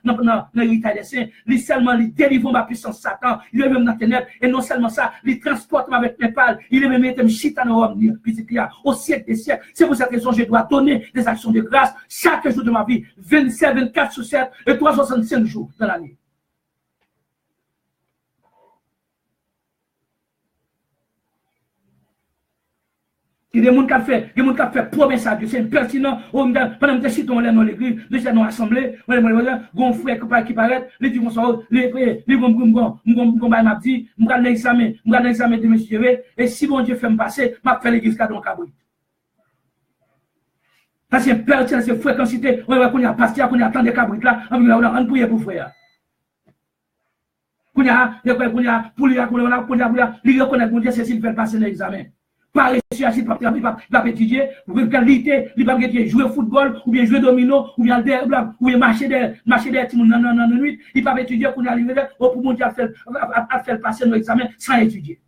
l'héritage des saints, il seulement, il délivre ma puissance Satan, il est même dans la ténèbres, et non seulement ça, il transporte avec mes pales, il est même mettre chita dans l'homme, au siècle des siècles. C'est pour cette raison que je dois donner des actions de grâce chaque jour de ma vie, 27, 24 sur 7 et 365 jours dans l'année. Il y a des gens qui ont fait promesse à Dieu, c'est pertinent. Pendant que je on dans l'église, nous sommes dans l'assemblée, on frère qui paraît, les dit bonsoir, les vont m'a dit, je vais l'examen de monsieur, et si bon Dieu fait me passer, je vais faire l'église dans cabri. Ça c'est pertinent, c'est fréquencité, on a pasteur, on a tant de cabri là, on prie pour frère. Pour lui reconnaître mon Dieu, c'est s'il fait passer l'examen. Pas réussir à pas étudier, vous pouvez qualité, il va jouer au football, ou bien jouer domino, ou bien marcher des dans nuit, il va étudier pour arriver pour monter à faire passer nos examens sans étudier.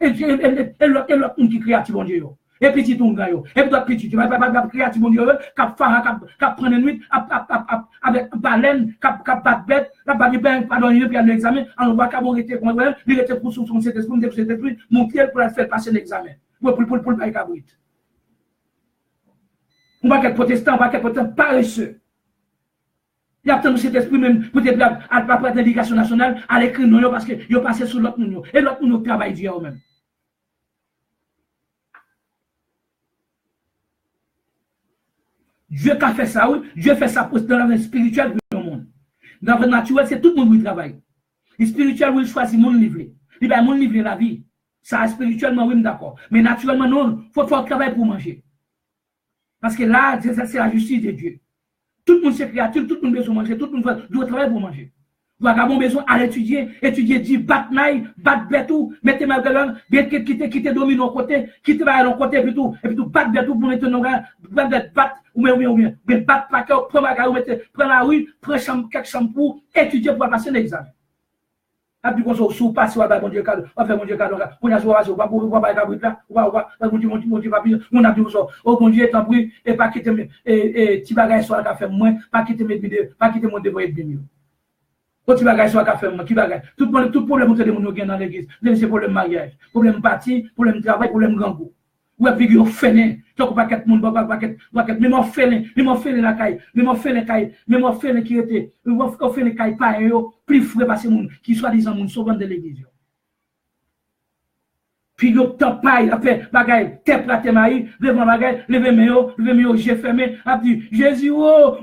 Et l'autre monde qui créatif, bon Dieu. Et petit tout gars, et puis d'autres petits, tu vas pas créatif, bon Dieu, cap prendre une nuit, avec baleine, cap battre bête, la bague ben, pardonner, puis à l'examen, on va qu'à bon était, il était pour son cet esprit, mon pied pour faire passer l'examen. Pour le bail cabrit. On va qu'être protestant, on va qu'être protestant paresseux. Il y a peut-être cet esprit même, peut-être à pas prendre l'éducation nationale, à l'écrit non, parce qu'il a passé sur l'autre nous. Et l'autre nous travaille Dieu même. Dieu qui a fait ça, oui. Dieu fait ça dans le spirituel du monde. Dans le naturel, c'est tout le monde qui travaille. Le spirituel, oui, il choisit mon livre. Il va mon livre la vie. Ça, spirituellement, oui, d'accord. Mais naturellement, non, il faut travailler pour manger. Parce que là, c'est la justice de Dieu. Tout le monde c'est créatif, tout le monde besoin de manger, tout le monde doit travailler pour manger. Vous avez besoin d'étudier, dit, battre naï, battre bétou, mettez ma gueule, bien quitter domine au côté, quitter à côté, et puis tout, battre bétou pour mettre nos gars, battre, ou bien, battre paquet, prendre la gare, prendre la rue, prendre quelques shampoings, étudier pour passer l'examen. Après, on se passe, on va faire mon Dieu cadeau, on a joué, on va pas cabrit là, on va, mon Dieu, on a dit, oh mon Dieu, tant pis, et pas quitter, et petit bagage soit la faire moins, pas quitter mes vidéos, pas quitter mon dévoyé de mieux. Quand tu vas sur la faire, qui va tout problème de mon dans l'église, c'est problème mariage, problème parti, problème travail, problème grand goût. Ou à figure fainé, tu n'as pas quatre monde, mais mon fainé la caille, mais mon fainé qui était, mon fainé caille pas plus frais parce que monde qui soit disant monde sauvant de l'église. Puis le temps paille, a fait bagaille, t'es prêt maï, devant bagaille, lever mieux, j'ai fermé, a dit Jésus oh.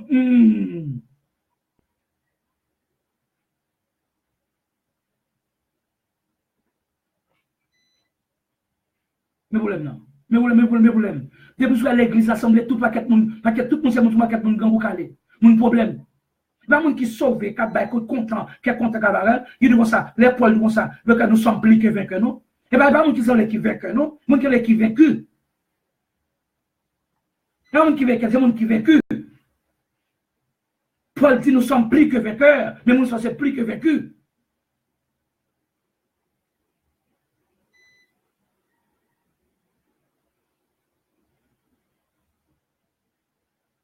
Mais problème non. Mais problème. Depuis que l'église assemblée, tout le monde, c'est mon paquet de monde calé. Mon problème. Pas monde qui sauve, qui est content, qui est content, qui dit comme ça, les Paul dit comme ça, que nous sommes plus que vainqueurs, non? Et bien, pas monde qui sont les qui vainqueurs, non? Monde qui est qui vaincu. Pas monde qui vainqueur, c'est monde qui vaincu. Paul dit nous sommes plus que vainqueurs, mais nous sommes plus que vaincus.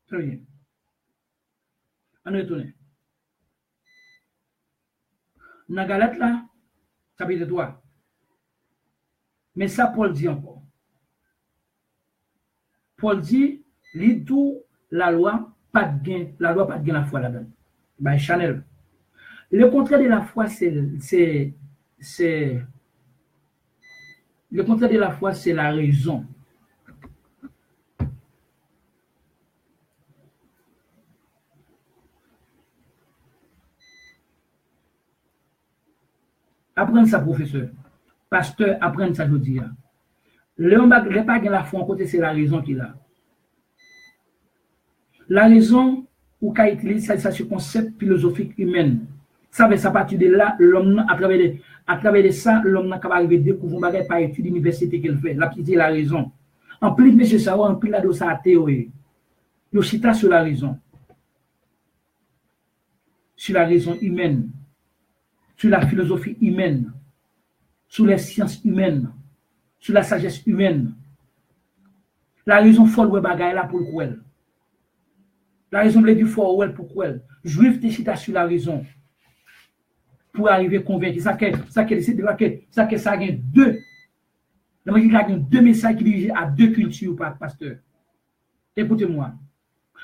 Très bien. On retourne. Dans Galate là, chapitre 3. Mais ça, Paul dit encore. Paul dit, lit tout la loi, pas de gain, la loi, pas de gain la foi là-dedans. By Chanel. Le contraire de la foi, c'est le contraire de la foi, c'est la raison. Apprendre ça, professeur. Pasteur, apprendre ça, je dis. Le pas de la foi, côté, c'est la raison qu'il a. La raison, ou qu'a utilisé ça, ce concept philosophique humain. Ça veut à partir de là, l'homme, à travers de ça, l'homme n'a qu'à arriver à découvrir un par étude d'université qu'il fait. La petite, la raison. En plus, monsieur savoir, en plus, là, de sa théorie. Il cite sur la raison. Sur la raison humaine. Sur la philosophie humaine. Sur les sciences humaines. Sur la sagesse humaine. La raison folle, ouais, bagaille là pour le quoi. La raison de du fort, ouais, pourquoi. Juif te cita sur la raison. Pour arriver à convaincre. Ça a deux. Il y a deux messages qui dirigent à deux cultures, pasteur. Écoutez-moi.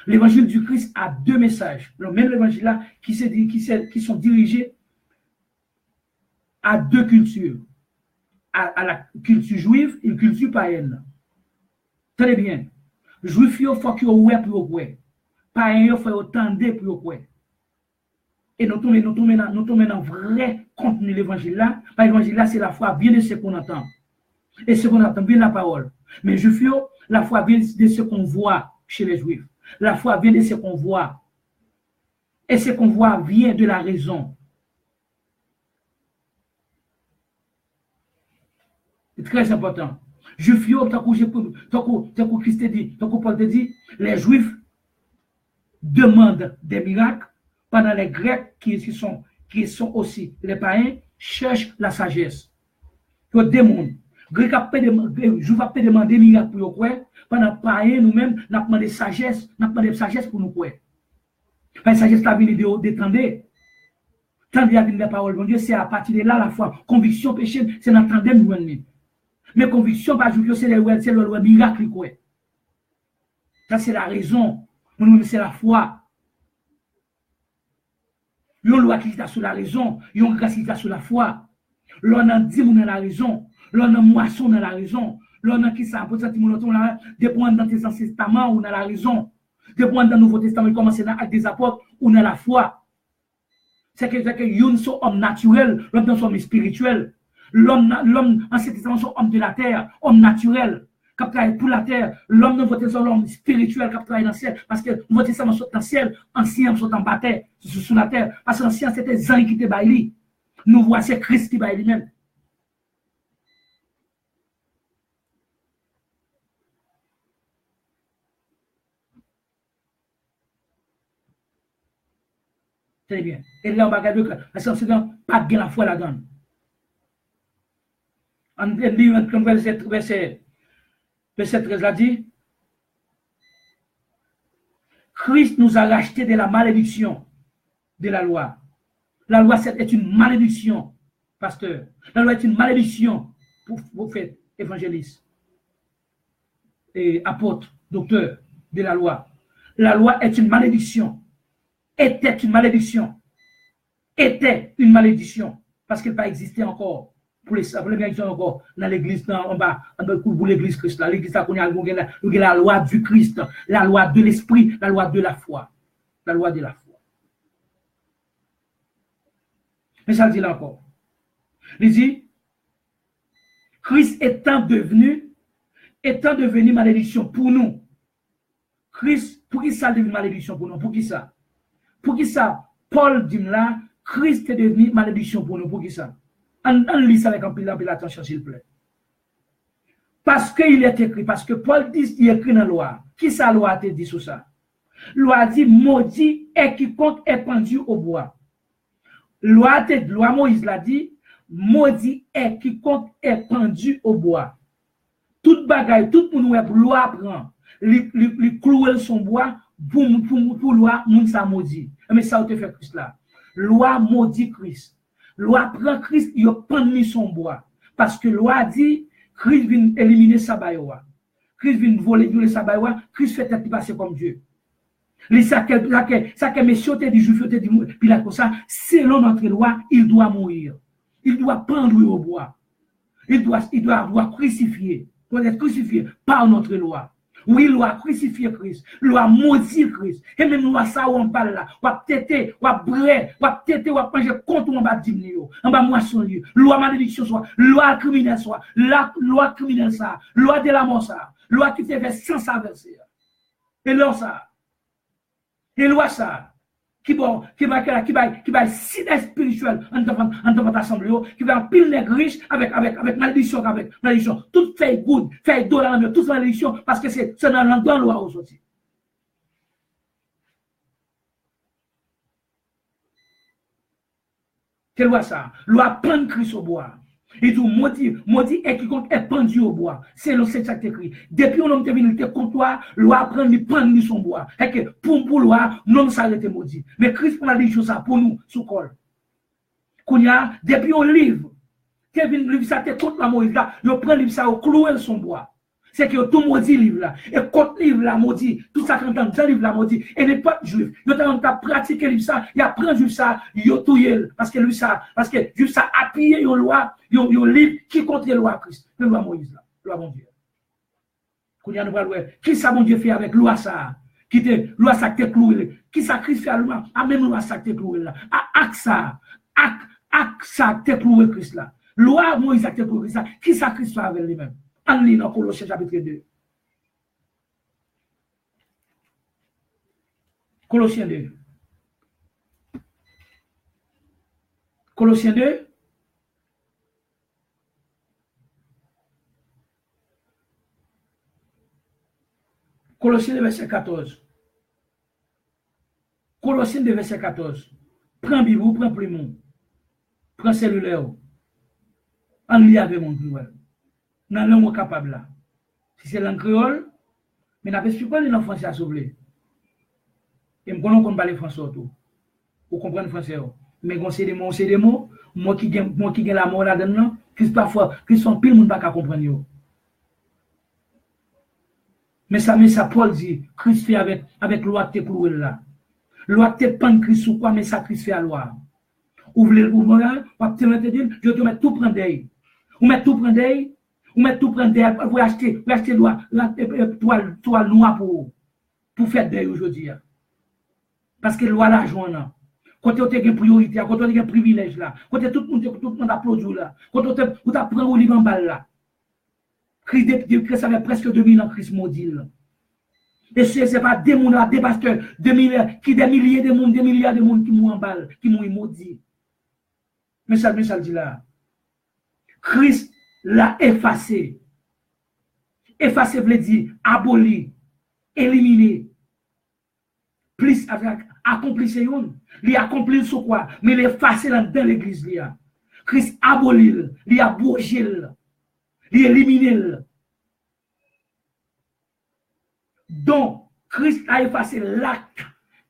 L'évangile du Christ a deux messages. Même l'évangile là qui sont dirigés à deux cultures. À la culture juive et la culture païenne. Très bien. Juif, il faut qu'il y ait pour eux. Païen, il faut attendre pour eux. Et nous tombons dans vrai contenu de l'évangile là. L'évangile là, c'est la foi bien de ce qu'on entend. Et ce qu'on entend bien la parole. Mais juif, la foi vient de ce qu'on voit chez les juifs. La foi vient de ce qu'on voit. Et ce qu'on voit vient de la raison. C'est très important. Juif, tant que Christ dit, tant que Paul te dit, les juifs demandent des miracles, pendant les Grecs qui sont aussi les païens cherchent la sagesse. Il y a des mondes. Grec a pas demander des miracles pour nous quoi, pendant païens nous-mêmes n'a demandé sagesse, pour nous quoi. La sagesse la vient d'étendre. Tant de la parole de Dieu, c'est à partir de là la foi. Conviction péché, c'est n'entendre nous. Mais conviction pas juif, c'est le miracle quoi. Ça c'est la raison. C'est la foi. Yon loi qui est sur la raison, yon grâce qui est sur la foi. L'on a dit mon la raison, l'on a moisson dans la raison, l'on a qui ça pour ça dépend dans tes anciens testaments ou dans la raison, dépend dans le Nouveau Testament commence dans l'acte des apôtres ou dans la foi. C'est que yon sont homme naturel, l'homme sont homme spirituel. L'homme en cet testament sont homme de la terre, homme naturel. Qui travaille pour la terre, l'homme ne vote sur l'homme spirituel qui travaille dans le ciel, parce que le Nouveau Testament sont dans le ciel, anciens sont en bataille sur la terre, parce que l'ancien c'était Zan qui te bailli. Nous voici c'est Christ qui baille lui-même. Très bien. Et là, on va regarder parce que c'est pas de la foi là-dedans. On lit un verset 13 l'a dit. Christ nous a racheté de la malédiction de la loi. La loi est une malédiction, pasteur. La loi est une malédiction pour vous faire évangéliste et apôtre, docteur de la loi. La loi est une malédiction. Était une malédiction. Était une malédiction parce qu'elle n'a pas existé encore. Pour les gens encore dans l'église, en bas, pour l'église Christ, l'église a la loi du Christ, la loi de l'esprit, la loi de la foi. La loi de la foi. Mais ça le dit là encore. Il dit, Christ étant devenu malédiction pour nous. Christ, pour qui ça devient malédiction pour nous? Pour qui ça? Pour qui ça? Paul dit là, Christ est devenu malédiction pour nous. Pour qui ça? On lit ça avec un peu d'attention, s'il vous plaît. Parce qu'il est écrit, parce que Paul dit, il est écrit dans la loi. Qui ça, la loi a dit sur ça? La loi dit, maudit est quiconque est pendu au bois. Loi Moïse l'a dit, maudit est quiconque est pendu au bois. Toute bagaille, tout le monde loi prend, lui clouer son bois pour loi, moun sa maudit. Mais ça, on te fait Christ là. Loi maudit Christ. Loi prend Christ, il pendu son bois. Parce que loi dit, Christ vient éliminer Sabayoa. Christ vient violer Sabayoa. Christ fait être passer comme Dieu. Ça que messieurs te dit, juifs te dit, puis là, comme ça, selon notre loi, il doit mourir. Il doit pendre au bois. Il doit avoir crucifié. Il doit être crucifié par notre loi. Oui, loi crucifier Christ, loi maudire Christ. Et même loi ça où on parle là, ou têter, ou bré, ou têter, ou manger contre on va diminuer, on va moisson lieu. Loi malédiction soit, loi criminelle soit, loi criminelle ça, loi de la mort ça, loi qui te fait sans s'averser. Et là ça. Et loi ça. Qui va si spirituel en devant assemblée, qui va en pile les riches avec malédiction, tout fait good, fait dollar, toute malédiction, parce que c'est dans l'endroit loi aujourd'hui. Quelle loi ça? Loi prendre Christ au bois. Et tout maudit est quiconque est pendu au bois. C'est le c'est ça qui écrit. Depuis on homme venu te contre toi, loi prendre son bois. Et que pour loi, non s'arrêter maudit. Mais Christ pour la dit ça pour nous sous col. Kounya, depuis on livre, te venu livre ça te contre la Moïse là, yo prend livre ça au clouer son bois. C'est que tout maudit livre là. Et contre livre là maudit, tout ça quand dans livre là maudit. Et n'est pas juif. Yo t'a pratiquer livre ça, il apprend juif ça, yo touyer parce que lui ça, parce que juif ça appuyer une loi, un livre qui contre la loi Christ, la loi Moïse là, loi mon Dieu. Kounya nous va voir qui ça mon Dieu fait avec loi ça, qui te loi ça te cloué, qui sacrifie à loi, à même loi ça te cloué là. Ak ça te cloué Christ là. Loi Moïse te cloué ça, qui sacrifie avec lui-même. En ligne dans Colossiens chapitre 2. Colossiens 2. Colossiens 2. Colossiens 2, verset 14. Colossiens 2, verset 14. Prends Bible, prends Plumon. Prends cellulaire. En lien avec mon Bible. Dans le mot capable là. Si c'est langue créole, mais n'a pas expliqué les français à sauver. Et me connais qu'on parle français tout. Pour comprendre français. Mais on c'est des mots, moi qui gagne la mort là-dedans, qui parfois qui sont pile monde pas comprendre. Mais ça Paul dit, Christ fait avec loi te cloué là. Loi te prendre Christ ou quoi mais ça Christ fait à loi. Ouvrez le moyen, ou te dire, je te mets tout prendre d'ail. Ou mettre tout prendre d'ail. Ou mettre tout prendre d'air, vous acheter toile noire pour faire d'air aujourd'hui. Parce que loi l'argent là. Quand tu as une priorité, quand tu as un privilège là, quand tout le monde applaudit là, quand tu as pris au livre en balle là. Christ ça fait presque 2000 ans Christ maudit là. Et ce n'est pas des mondes, des pasteurs, des milliers de monde, des milliards de monde qui mourent en balle, qui mourent maudits. Mais ça dit là. Christ l'a effacé. Effacer veut dire aboli, éliminer. Plus accompli c'est une. Il accompli sur quoi? Mais il effacé dans l'église. Christ aboli, il abrogé, il éliminé. Donc, Christ a effacé l'acte.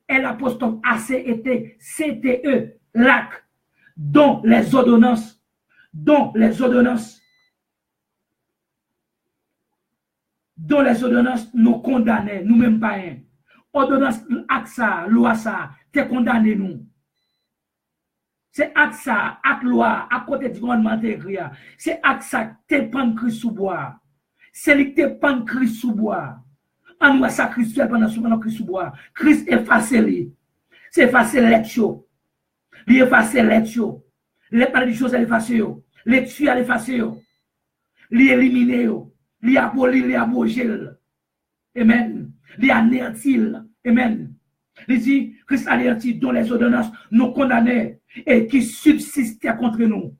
Et l'apostole ACET, CTE, l'acte. Dont les ordonnances. Dont les ordonnances nous condamnaient, nous-mêmes pas un. Ordonnance, acte ça, loi ça, te condamné nous. C'est acte ça, acte loi, à côté du gouvernement écrit. C'est acte ça, te prendre Christ sous bois. C'est lui qui te prendre Christ sous bois. En nous sacrifier pendant Christ sous bois. Christ effacé lui. C'est effacé l'étio. Il efface l'étio. Les malédictions à l'effacer. Les tuer à l'effacer. Les éliminer. Les abolir, les aboger. Amen. Les anéantir. Amen. Il dit, Christ anéanti dont les ordonnances nous condamnaient et qui subsistaient contre nous.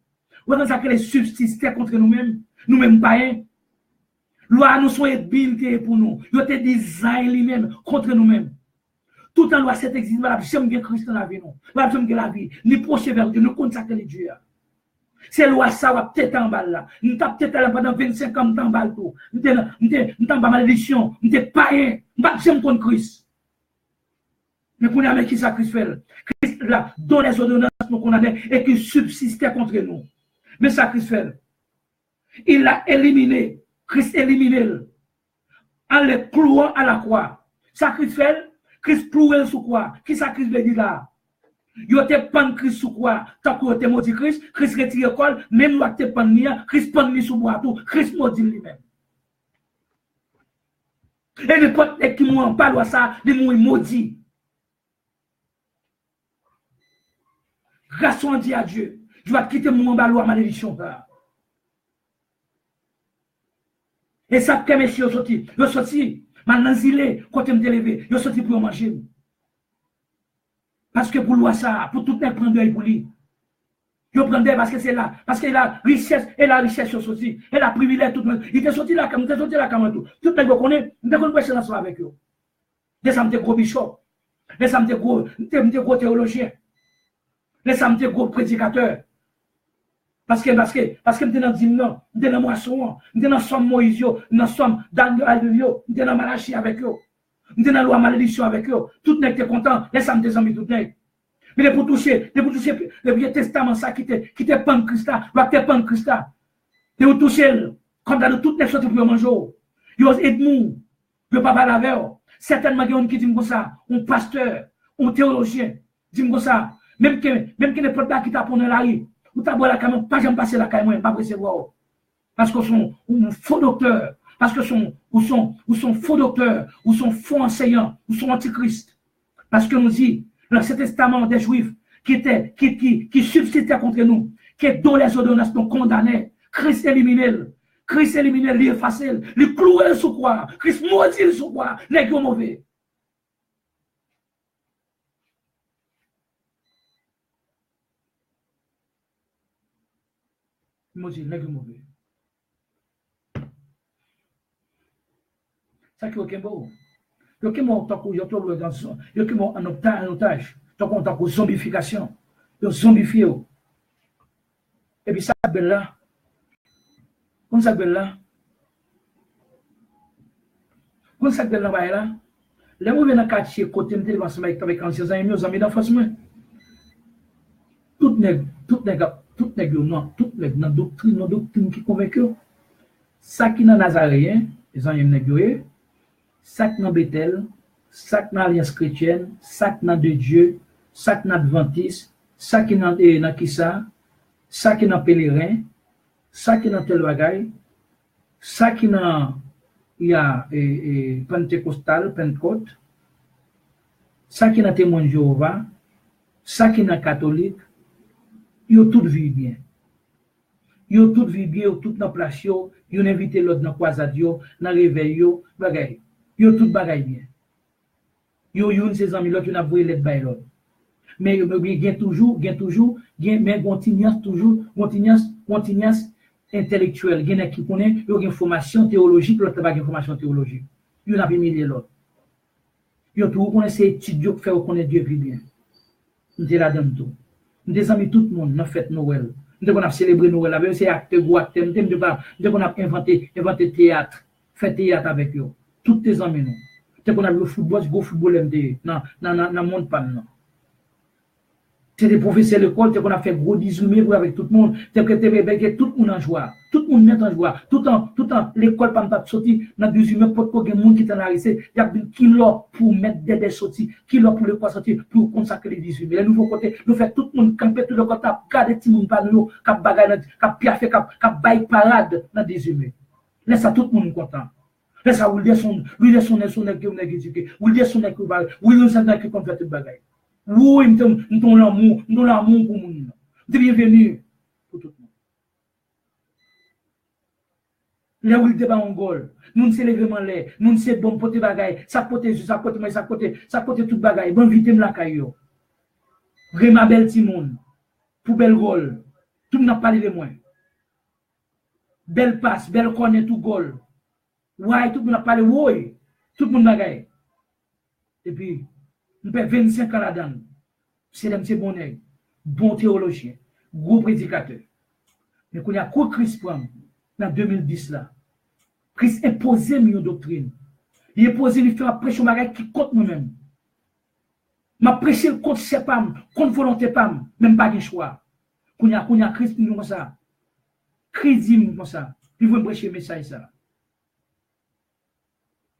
Vous avez ça que les subsistaient contre nous-mêmes, nous-mêmes païens. Loi nous sont habilités pour nous. Ils ont été design lui-même contre nous-mêmes. Tout en loi, cet existe, j'aime bien Christ dans la vie, non. J'aime bien la vie. Nous procher vers Dieu, nous consacrer Dieu. C'est loi ça, va peut-être en bas là. Nous t'avons peut-être là pendant 25 ans, nous t'en bas tout. Nous t'en bas malédiction, nous t'es païen. J'aime contre Christ. Mais pour nous, avec qui ça Christ fait? Christ là, dont les ordonnances nous condamnaient et qui subsistaient contre nous. Mais ça Christ fait. Il l'a éliminé. Christ éliminé en le clouant à la croix. Ça Christ fait, Christ cloué sous quoi? Qui ça Christ veut dire là? Il était pan Christ sous quoi? Tant que tu maudit Christ, Christ retire le col, même là tu pan ni, Christ pan ni sous bois tout, Christ maudit lui-même. Et n'importe qui m'a parle de ça, il m'a maudit. Grâce à Dieu, je vais quitter mon ballon malédiction. Et ça, que messieurs sorti, ils sorti, maintenant zilé, quand ils me levé, ils sorti pour manger. Parce que pour loi ça, pour tout le monde prendre pour lui. Ils prennent parce que c'est là, parce que la richesse, et la richesse ils sorti, et la privilège tout le monde. Il était sorti là, comme il était sorti là, comme tout. Tout le monde connaît, il était connaît ensemble avec eux. Les hommes de gros bishop, les hommes de gros théologiens, les hommes de gros prédicateurs. Parce que nous dans le non, nous dans moisson, nous dans somme Moïse, nous somme Daniel, nous dans Malachi avec eux, nous dans la loi malédiction avec eux. Tout le monde était content, les hommes des amis, tout le monde. Mais pour toucher le Vieux Testament, ça qui était pan Christ, loi qui était pan Christ, de vous toucher, comme dans toutes les choses pour manger. Ils ont Edmond, le papa Laveur, certainement il y a un qui dit comme ça, un pasteur, un théologien, dit comme ça, même que n'importe qui t'a pour la rue. Ou t'as boire la caméra, pas jamais passer la caméra, pas recevoir. Parce que sont faux docteurs, parce que sont faux docteurs, ou sont faux enseignants, ou sont antichrist. Parce que nous dit, l'Ancien Testament des Juifs, qui subsistaient contre nous, qui dont les ordonnances nous condamnaient, Christ éliminé, lui effacé, lui cloué sous quoi, Christ maudit sous quoi, les gars mauvais. Maudit, les gars mauvais. Ça qui est beau. Il y a un otage. Donc, on a zombification. Ils zombifié. Et puis, ça s'appelle là. Comment ça s'appelle là? Comment ça s'appelle là? Les gens viennent dans le quartier, côté de l'avancement avec anciens amis, nos amis d'enfance. Tout n'est non, tout n'est dans doctrine qui convainc. Ça qui est dans Nazaréen, les amis négociés. Ça qui est dans Bethel, ça qui est dans l'Alliance chrétienne, ça qui est dans de Dieu, ça qui est dans Adventiste, ça qui est dans Kissa, ça qui est dans Pèlerin, ça qui est dans tel bagaille, ça qui est dans Pentecostal, Pentecôte, ça qui est dans Témoin de Jéhovah, ça qui est dans Catholique, ils ont tout vu bien. Ils ont tout vu bien, ils ont tout dans place, ils ont invité l'autre dans croisade, dans réveil, bagaille. Ils ont tout bagaille bien. Ils ont ses amis, l'autre, ils ont avoué les bails l'autre. Mais il y a toujours, mais continuance intellectuelle. Il y a qui connaît, il y a une formation théologique, l'autre n'a pas une formation théologique. Ils ont mis l'autre. Ils ont tout connaît ces étudiants qui font connaître Dieu plus bien. Nous sommes là-dedans tout. Nous sommes amis tout le monde, nous fête Noël. Nous avons célébré Noël, c'est acte, nous avons inventé théâtre, fait théâtre avec eux. Toutes tes amis, nous. C'est qu'on a le football, go football MD, dans le monde pas, non. C'est des professeurs de l'école, c'est qu'on a fait gros 18 mai avec tout le monde, c'est que tout le monde en joie, tout le monde met en joie, tout en l'école pas sorti dans 18 mai, pour qu'il y ait des gens qui sont là, il y a qui l'ont pour mettre des sorties, qui l'ont pour le quoi sortir, pour consacrer les 18 mai. Les nouveaux côtés, nous fait tout le monde camper tout le côté, garder tout le monde par nous, cap bagaille, cap piafé, cap bail parade dans 18 mai. Laisse ça tout le monde content. Laisse ça, lui, son qui on a éduqué, lui, son qui va, lui, son qui complète le bagaille. Oui, nous avons l'amour pour nous. Bienvenue pour tout le monde. Là où il était en gol, nous c'est vraiment l'air, nous c'est bon pote bagaille, ça pote Jésus, ça pote moi, ça pote tout bagaille, bon vite me la caillou. Vraiment belle Timon, pour bel gol, tout n'a pas de moins. Belle passe, belle connaît tout gol. Ouais, tout le monde a parlé, ouais, tout le monde bagaille. Et puis, nous avons 25 ans là-dedans. C'est bon nègre, bon théologien, gros prédicateur. Mais quand il y a quoi Christ prend dans 2010 là, Christ imposé une doctrine. Il imposé de faire prêcher un bagage qui compte nous-mêmes. Ma prêcher contre ses femmes, contre volonté femmes, même pas de choix. Quand il y a Christ nous comme ça, Christ dit comme ça, il veut prêcher le message ça.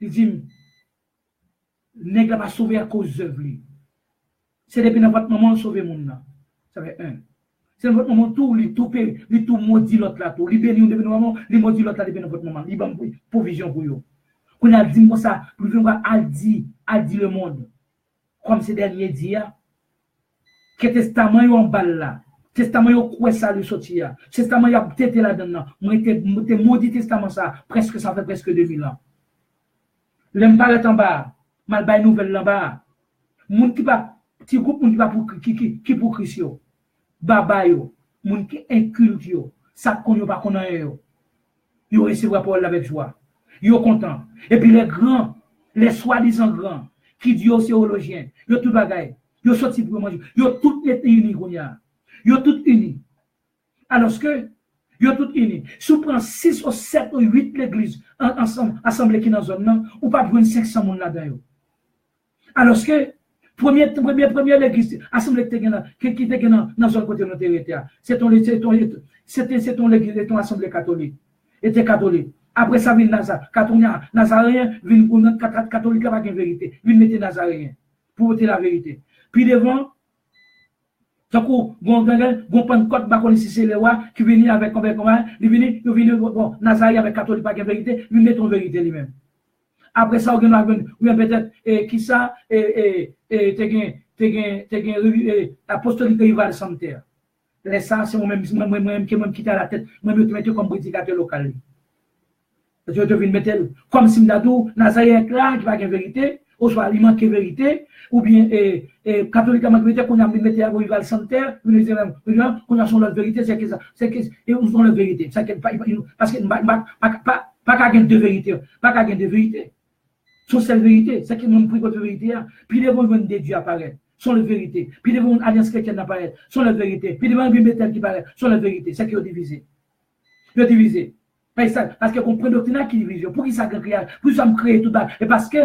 Il dit, nègre va sauver à cause d'œuvre. C'est depuis dans votre moment sauver mon nom. Ça fait un. C'est dans votre moment tout maudit l'autre là, tout. Il bénit depuis notre moment, il maudit l'autre là depuis dans votre moment. Il va provision pour vous. Qu'on a dit comme ça, pour venir à dit le monde. Comme ces derniers dias, que testament est en balle là. Testament est quoi ça le sortir. Testament est peut-être là-dedans. Moi, j'étais maudit testament ça, presque ça fait presque 2000 ans. L'homme paraît en bas, mal bail nouvelle là bas. Moun qui va, petit groupe moun qui va pour qui pour Christ yo. Baba yo, moun qui inculte yo, ça qu'on yo pas connaît yo. Yo recevra parole avec joie. Yo content. Et puis les grands, les soi-disant grands, qui disent aux théologiens, yo tout bagaille, yo sorti pour manger, yo tout été unis konya. Yo tout unis. Alors que yo tout unis. Si on prend 6 ou 7 ou 8 l'église ensemble, assemblée qui dans zone nan, ou pas prendre 500 moun là-dedans. Alors que première l'église assemblée qui était dans zone côté notre territoire, c'est ton l'église, ton assemblée catholique. Était catholique. Après ça vient Nazaréen vient pour catholique pas de vérité, vient mettre Nazaréen pour voter la vérité. Puis devant donc, bon Pentecôte, si c'est les rois qui viennent avec comment, ils viennent, bon, Nazaré avec catholique, pas de vérité, ils mettent en vérité lui-même. Après ça, on a peut-être, qui ça, apostolique rival sanitaire. Les ça, c'est moi-même qui quitte à la tête, moi-même, je comme prédicateur local. Je devine mettre, comme si m'dadou, Nazaré est là, qui va de vérité, ou soit il manque de vérité, ou bien catholiquement vérité qu'on a mis mettre à rival sanitaire, qu'on a son la vérité, c'est que ils ont la vérité, parce que pas qu'à gagner de vérité, pas qu'à gagner de vérité. Son seule vérité, c'est qu'ils m'ont pris contre vérité, puis les vont de Dieu apparaître, sont la vérité, puis les vont alliance chrétienne apparaître, sont la vérité, puis les vont Bible qui apparaît, sont la vérité, c'est qu'ils ont divisé. Ils ont divisé. Parce que comprend doctrine qui divise. Pour qui ça crée, pour ça me crée tout ça. Et parce que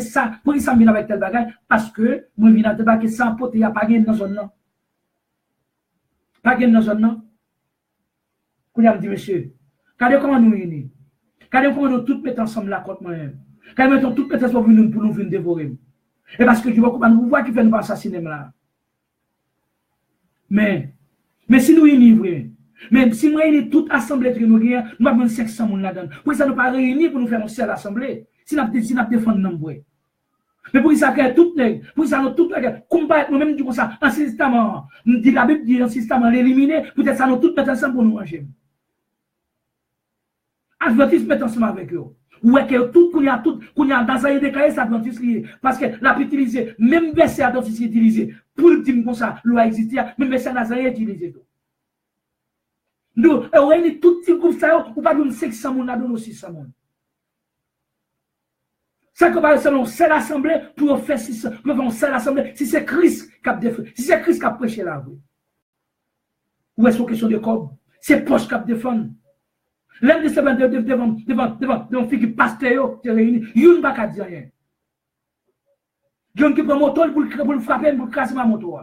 ça, pour qui ça vient avec tel bagage, parce que moi viens à tel bagage, ça apporte, il n'y a pas gagné dans zone non. Pas gagné dans zone non. Qu'on a dit monsieur, regardez comment nous unis. Regardez comment nous tous mettons ensemble là contre moi-même. Regardez mettons tous mettons ensemble pour nous venir dévorer. Et parce que je vois qu'on nous voit qui fait nous assassiner là. Mais si nous unis vrai. Mais si nous réunissons toute assemblée que nous avons, nous avons 500 personnes là-dedans. Pourquoi ça ne pas réunir pour nous faire une seule assemblée? Si nous défendons nous. Mais pour ça, tout pour ça, tout combattre nous-mêmes comme ça, en systémement, dit la Bible dit en systémement l'éliminer, peut-être ça nous tout mettre ensemble pour nous manger. Adventistes mettent ensemble avec eux. Ouais, que tout, qu'on y a dans ça, déclaré ça Adventiste lié. Parce que la utilisé, même verset Adventiste utilisé, pour le dire comme ça, loi existait, même verset Nazaré utilisé tout. Nous, on est tout petit groupe ça, ou pas de 500 personnes, on a 600 personnes. Ça qu'on va selon seule assemblée pour faire 600, pour faire une seule assemblée, si c'est Christ qui a défendu, si c'est Christ qui a prêché là, oui. Ou est-ce une question de corps? C'est poche qui a défendu. L'un de ces devant fille qui pasteur, te réunit, il n'y a pas qu'à dire rien. Il y a qui prend moto pour le frapper, pour casser ma moto.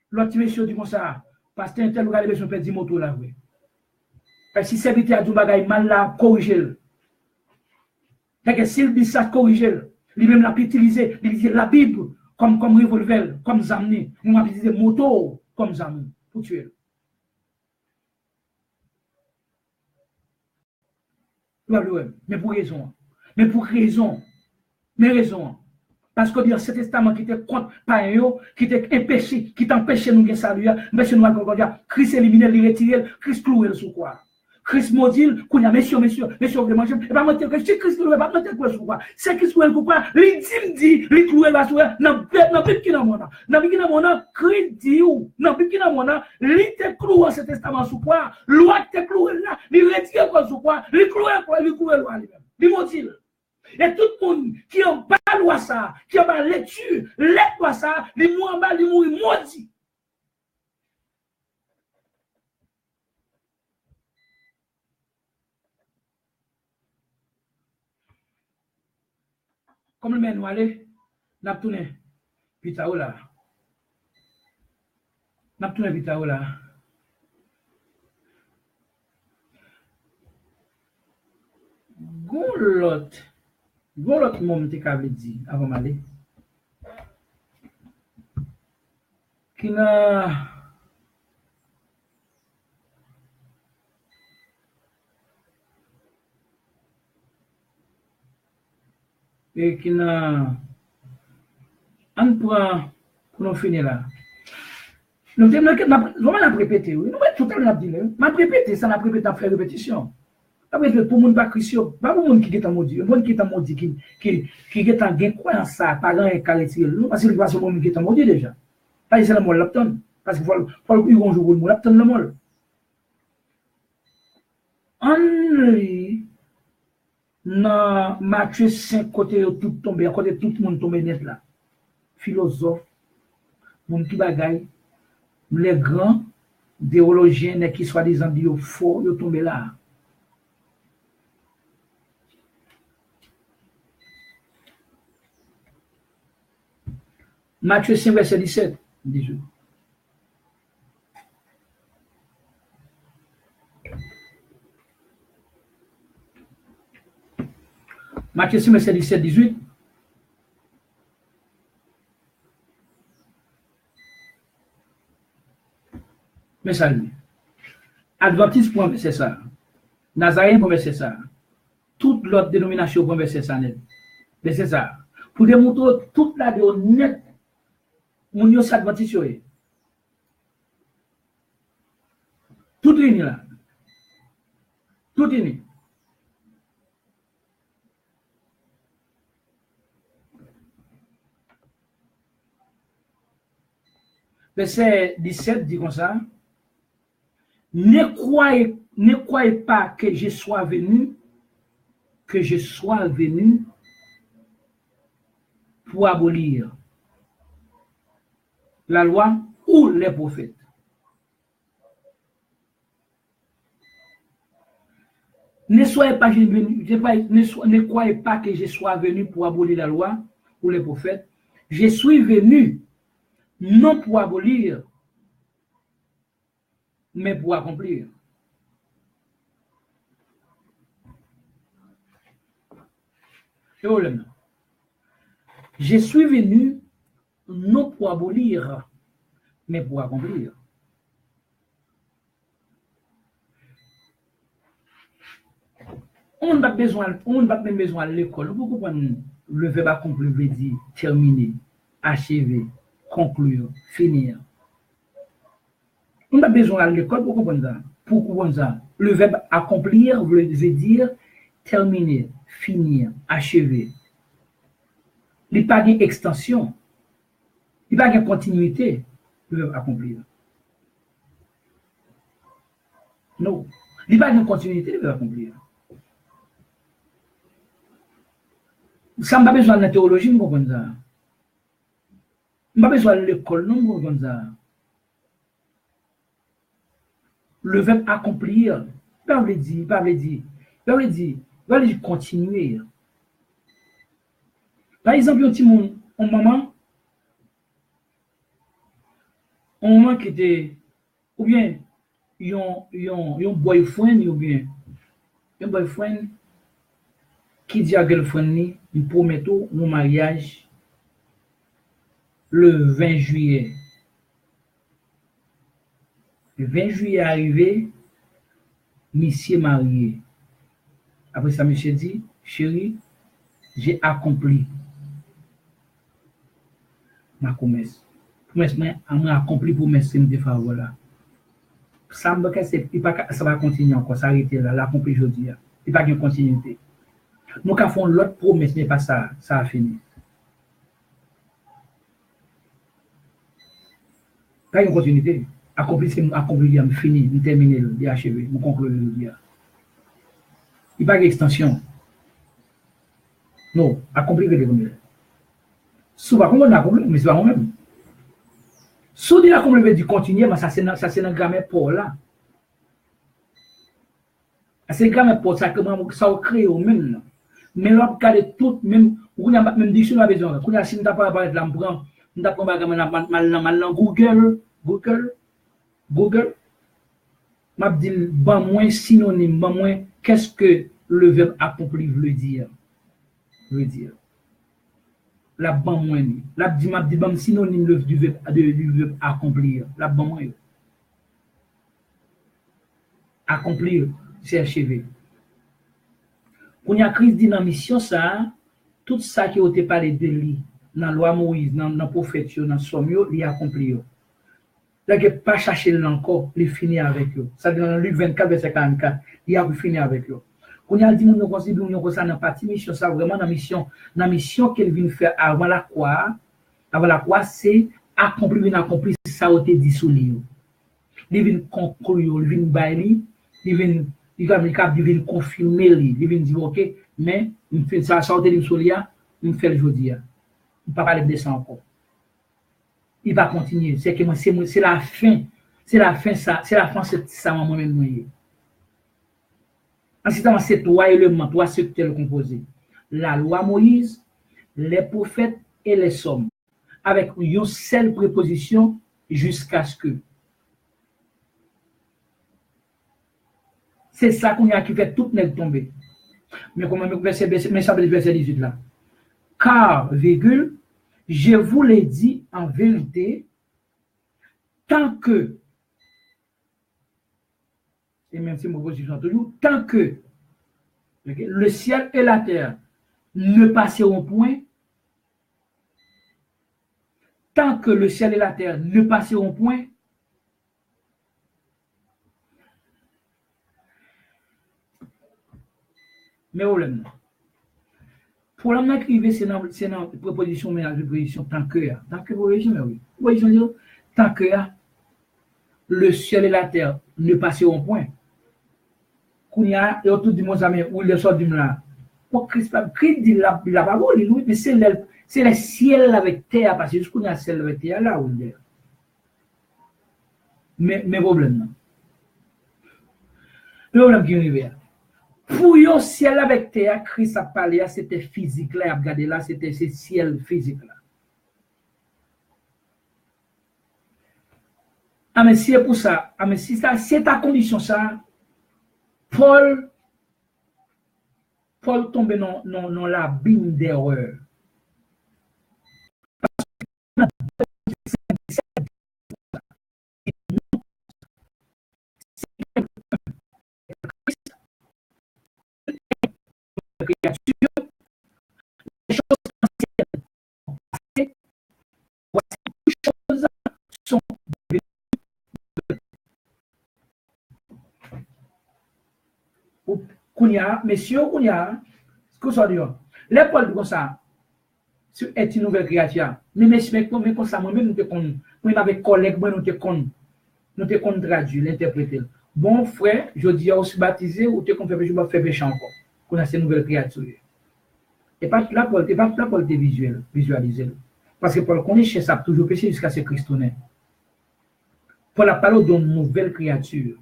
L'autre monsieur dit comme ça. Parce que tel regard besoin de 10 motos là oui. Parce que si serviteur a du bagay mal là corriger. Fait que s'il dit ça corriger, lui même l'a utiliser la Bible comme revolver, comme zamni, on va utiliser moto comme zamni pour tuer. Mais pour raison. Mais raison. Parce que dire cet testament qui était contre par eux, qui était empêché, qui t'empêchait nous de saluer, mais nous allons dire Christ éliminé, il retiré, Christ cloué sous quoi. Christ m'a dit, qu'on a messieurs, vous voulez manger, et pas mentir que c'est Christ qui ne pas mentir que quoi. C'est Christ qui ne quoi, il dit, il cloué la souhait, dans Bible qui n'a mon nom. Dans Bible qui n'a mon nom, Christ dit, dans Bible qui n'a mon nom, il te cloué ce testament sous quoi, loi te cloué là, il retire quoi sous quoi, il cloué quoi, il cloué loi lui-même. Il m'a dit. Et tout le monde qui en bas loi ça, qui en bas lecture, loi ça, les mots en bas, les mots maudits. Comme le mène, nous allez, n'a tourné, pita là. N'a tourné pita là. Gon l'autre monde te k'avle dit avant m'aller. Qui n'a et qui n'a on prend pour nous finir là. Nous devons répéter, oui. Nous tout à l'heure dit, m'a répété, ça n'a répété à faire répétition. Après pour monde pas christian, pas pour monde qui est en maudit, monde qui est en maudit qui est en gain croyance ça, pas grand caractère, parce que le monde qui est en maudit déjà. Pas c'est le mot l'apton parce qu'il faut le jour le mot l'apton le mot. Henri na Matthieu 5 côté tout tombé, côté tout le monde tombé net là. Philosophe, monde qui bagaille, les grands théologiens qui soi-disant dit faux, ils tombé là. Matthieu 5, verset 17, dis-je. Matthieu 5, verset 17, 18. Mais ça lui. Adventiste pour verser ça. Nazaréen pour verser ça. Toute l'autre dénomination pour verser ça. C'est ça. Pour démontrer toute la de honnête. Mon yo s'adventiste yo. Tout ligne là. Tout ligne. Verset 17 dit comme ça. Ne croyez pas que je sois venu pour abolir la loi ou les prophètes. Ne croyez pas que je sois venu pour abolir la loi ou les prophètes. Je suis venu non pour abolir, mais pour accomplir. Je suis venu non pour abolir, mais pour accomplir. On n'a pas même besoin à l'école. Vous comprenez le verbe accomplir veut dire terminer, achever, conclure, finir. On n'a pas besoin à l'école pour comprendre ça. Pour comprendre ça. Le verbe accomplir veut dire terminer, finir, achever. Il n'y a pas d'extension. Il n'y a pas de continuité. Le verbe accomplir. Non. Il n'y a pas de continuité. Le verbe accomplir. Ça n'a pas besoin de la théologie, nous comprenons ça. On n'a pas besoin de l'école, nous comprenons ça. Le verbe accomplir, pas veut dire continuer. Par exemple, un moment qui était, ou bien, un boyfriend, ou bien, un boyfriend qui dit à girlfriend, il promet un mariage le 20 juillet. Le 20 juillet arrivé, monsieur marié. Après ça, monsieur dit, chérie, j'ai accompli ma promesse. Promesse, j'ai accompli pour mes de faveur là. Ça va continuer encore, ça arrêter là, l'accompli aujourd'hui. Il n'y a pas de continuité. Nous avons l'autre promesse, mais pas ça, ça a fini. Pas une continuité. Accompli, c'est accompli, fini, terminé, achevé, nous conclure le dia. Il n'y a pas d'extension. Non, accompli que des souvent, comment on a accompli, mais c'est pas moi-même. Si on a accompli du continuer, mais ça c'est dans le grammaire pour là. C'est le grammaire pour ça que ça a créé au même. Mais là, regardez tout, même, on a même dictionnaire besoin. Quand on a si on a pas parlé de l'embrun, on a pas mal Google, m'a dit ban moins synonyme, ban moins qu'est-ce que le verbe accompli veut dire. La ban moins la dit m'a dit ban synonyme du verbe accomplir. La ban moins accomplir c'est achevé. Quand il y a crise dynamisation ça, tout ça qui a été parlé de lui dans la loi Moïse, dans le prophète, dans le somme, il a accompli. Là, il n'a pas cherché encore, il finit avec eux. Ça, dans Luc 24, verset 44, il a fini avec eux. Quand il a dit, nous considérons ça dans partie mission, ça vraiment dans la mission qu'elle vient faire avant la croix, c'est accomplir, ça a été dit sous lui. Il vient conclure, il vient bailler, il vient confirmer, il vient dire, ok, mais ça a été dit sous lui, il fait le jeudi. Il ne peut pas parler de ça encore. Il va continuer. C'est la fin. C'est la fin, c'est ça, moi-même. Ensuite, c'est trois éléments, trois secteurs composés. La loi Moïse, les prophètes et les sommes. Avec une seule préposition jusqu'à ce que. C'est ça qu'on a qui fait tout net tomber. Mais comment verset 18 là? Car, virgule, je vous l'ai dit en vérité, tant que, et même si mon position toujours, tant que le ciel et la terre ne passeront point, tant que le ciel et la terre ne passeront point, mais problème. Problème écrivé, c'est dans la proposition, mais la proposition tant que, oui. Tant que le ciel et la terre ne passeront point. Quand il y a autour du monde, où le sort du là, pour Christ dit la parole, mais c'est le ciel avec terre, parce que jusqu'où il y a le ciel avec terre là, où il est. Mais problème. Le problème qui est pour le ciel avec terre, Christ a parlé, c'était physique là, il a regardé là, c'était ce ciel physique là. Ah, mais si c'est pour ça, si c'est ta condition ça, Paul tombe dans l'abîme d'erreur. Les choses anciennes passées, voici toutes choses sont devenues. Messieurs, ce que ça dit, les Paul comme ça, est une nouvelle créature. Mais comme ça, moi-même, nous te connaissons. Moi, avec collègues, nous te traduire, l'interpréter. Bon frère, je dis à aussi baptisé, ou te qu'on fait péché encore. Qu'on a ces nouvelles créatures. Et pas là pour te visualiser. Parce que Paul connaît chez ça, toujours péché jusqu'à ce Christ honnête. Pour la parole d'une nouvelle créature.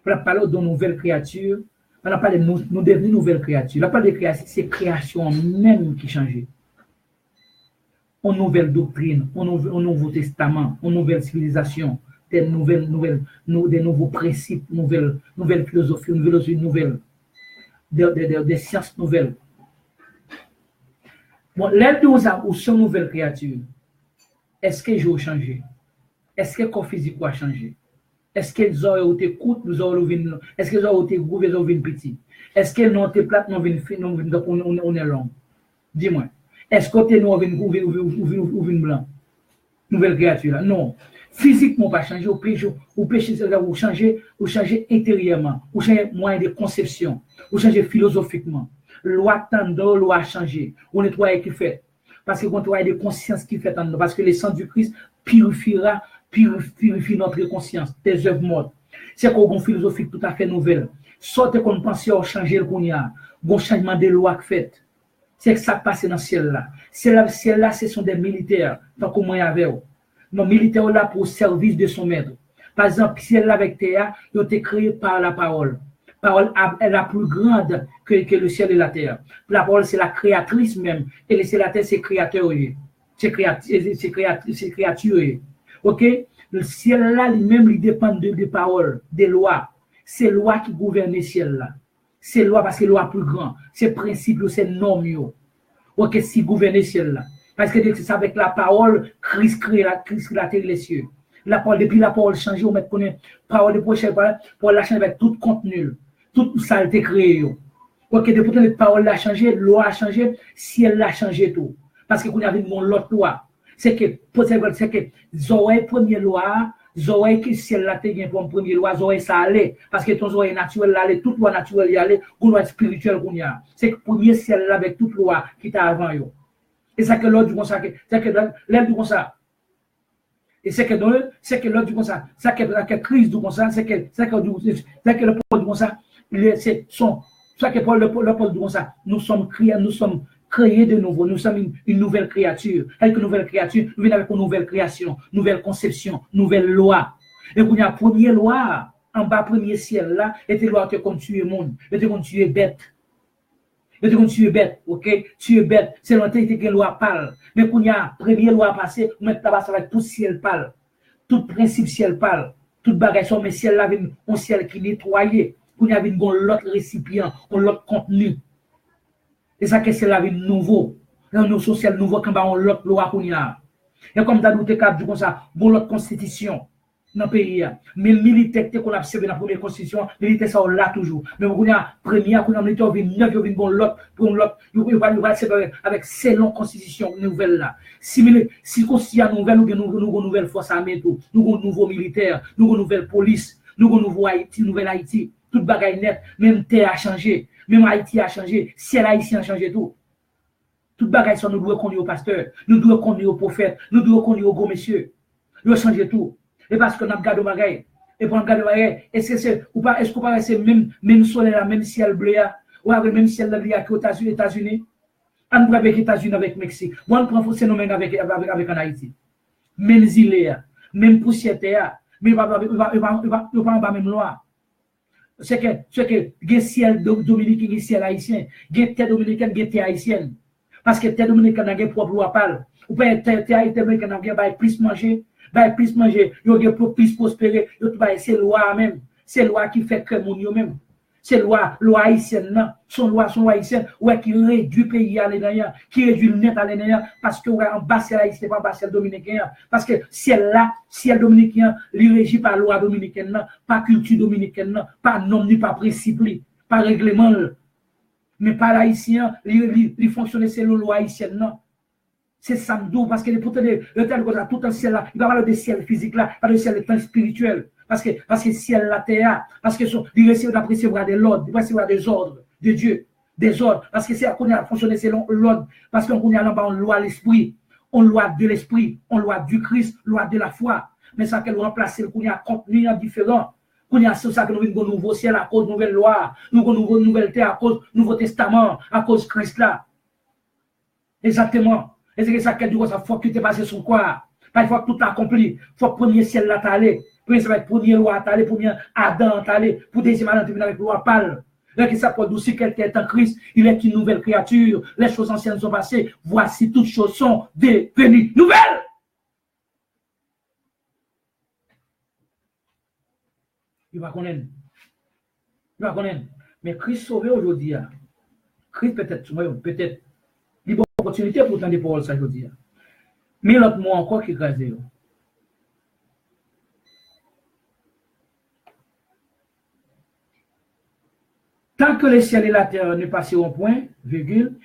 Pour la parole d'une nouvelle créature, on n'a pas de nous devenir nouvelle créature. La parole de création, c'est création même qui change. Une nouvelle doctrine, un nouveau testament, une nouvelle civilisation, des nouveaux principes, nouvelles philosophies, des sciences nouvelles. Bon, l'aide ou son nouvelle créature, est-ce que j'ai changé? Est-ce que le corps physique a changé? Est-ce qu'ils ont été courtes, est-ce qu'ils ont été gros, ils ont été petits? Est-ce qu'ils ont été plates, on est long? Dis-moi. Est-ce que nous avons une blanc? Nouvelle créature là? Non. Physiquement, pas changer, ou péché, ou changer intérieurement, ou changer moyen de conception, ou changer philosophiquement. Loi tendant, loi changer, ou nettoyer qui fait. Parce que quand on a des consciences qui fait tendant, parce que le sang du Christ purifie notre conscience, tes œuvres mortes. C'est qu'on a une philosophie tout à fait nouvelle. Sortez qu'on pense à changer le qu'on y a, un changement de loi qui fait. C'est que ça passe dans le ciel là. Le ciel là, ce sont des militaires, tant qu'on y avait. Nos militaires là pour service de son maître. Par exemple, ciel là avec terre, ils ont été créés par la parole. La parole est la plus grande que le ciel et la terre. La parole, c'est la créatrice même. Et le ciel et la terre, c'est créateur. C'est créature. Ok? Le ciel là, lui-même, il dépend des paroles, des lois. C'est loi qui gouverne le ciel là. C'est loi parce que loi plus grand. C'est principe, c'est norme. Ok, si gouverner le ciel là. Parce que c'est avec la parole, Christ crée la terre et les cieux. La parole, depuis la parole change, on met connaît parole de prochaine pour la changer avec tout contenu. Tout ça a été créé. Ok, depuis que la parole a changé, la loi a changé, ciel a changé tout. Parce que vous avez une autre loi. C'est que Zoé, première loi, Zoé qui ciel là te gagne pour première loi, Zoé ça allait. Parce que ton Zoé naturel là allait, toute loi naturelle y allait, ou loi spirituelle qu'on y a. C'est que premier ciel là avec toute loi qui t'a avant yo. Et c'est que l'autre du comme ça, c'est que l'aile du comme ça. Et c'est que l'autre du comme ça, c'est que crise du comme ça, c'est que le Paul du comme ça, c'est que Paul le Paul du comme ça, nous sommes créés de nouveau, nous sommes une nouvelle créature. Avec une nouvelle créature, nous venons avec une nouvelle création, nouvelle conception, nouvelle loi. Et qu'on y a première loi, en bas premier ciel là, était loi que comme tu es monde, était comme tu es bête. Et donc, tu es bête, ok? Tu es bête. C'est longtemps que la loi parle. Mais quand il y a première loi passée, on met tabac avec tout ciel parle. Tout principe ciel parle. Tout bagage, mais ciel là, un ciel qui nettoyé. Quand il y a l'autre récipient, l'autre contenu. Et ça, que c'est la vie nouveau. Un social nouveau, quand on a l'autre loi qu'on y a. Et comme tu as douté, comme ça, bon, l'autre constitution. Dans le pays. Mais le militaire qu'on a observé dans la première constitution, le militaire ça là toujours. Mais on a première, on a militaire, il y a 9, il y a bon l'autre, pour l'autre, il va avec ces longues constitutions nouvelles là. Si constitution nouvelle, nous avons une nouvelle force armée, nous avons un nouveau militaire, nous avons une nouvelle police, nous avons un nouveau Haïti, nouvelle Haïti, toute bagaille net, même terre a changé, même Haïti a changé, ciel haïtien a changé tout. Toute bagaille ça nous doit conduire au pasteur, nous devons conduire au prophète, nous devons conduire au gros monsieur. Nous avons changé tout. Et parce qu'on a regardé bagaille. Et pour regarder bagaille, est-ce que c'est ou pas, est-ce qu'on parle c'est même soleil là, même ciel bleu ou avec même ciel là qui aux États-Unis. On prend avec les États-Unis avec Mexique. On prend ce phénomène avec en Haïti. Même île même poussière mais pas même loi. C'est que les ciel dominicain et ciel haïtien, les terre dominicaine, les terre haïtienne. Parce que terre dominicaine a une propre loi parle. Ou pas terre dominicaine a plus manger. Plus manger, yo plus prospérer, c'est loi même, c'est loi qui fait que mon yo même. C'est loi haïtienne non, son loi haïtienne ouais qui réduit pays à l'ennemi, qui réduit le net à l'ennemi parce que en bas c'est haïtien pas bas c'est dominicain parce que ciel dominicain, il régit par loi dominicaine non, pas culture dominicaine non, pas norme ni pas principe, pas règlement. Mais pas l'haïtien, il fonctionne c'est la loi haïtienne non. C'est samedi parce que le tel tout un ciel là, il va parler de ciel physique là, pas de ciel spirituel. Parce que ciel la terre, parce que il recevoir de l'ordre, il recevoir des ordres de Dieu, des ordres. Parce que c'est qu'on a fonctionné selon l'ordre, parce qu'on a là-bas une loi l'esprit, on loi de l'esprit, on loi du Christ, loi de la foi. Mais ça qu'elle remplace qu'on a contenu différent. Qu'on a ça que nous avons un nouveau ciel à cause de nouvelle loi, nous avons une nouvelle terre à cause du Nouveau Testament, à cause de Christ là. Exactement. Et c'est ça qu'elle dit, ça faut que tu te passes sur quoi? Pas il faut que tout accompli. Il faut que le premier ciel là t'aller. Premier ça va être premier loi t'aller, premier Adam t'aller, pour deuxième Adam venir avec loi parle. Là qui ça pour si quelqu'un est en Christ, il est une nouvelle créature. Les choses anciennes sont passées. Voici toutes choses sont devenues nouvelles. Il va connaître. Il va connaître. Mais Christ sauvé aujourd'hui. Christ peut-être il y a une opportunité pour tant de paroles ça aujourd'hui. Mais l'autre mot encore qui grâce. Tant que le ciel et la terre ne passeront point, virgule,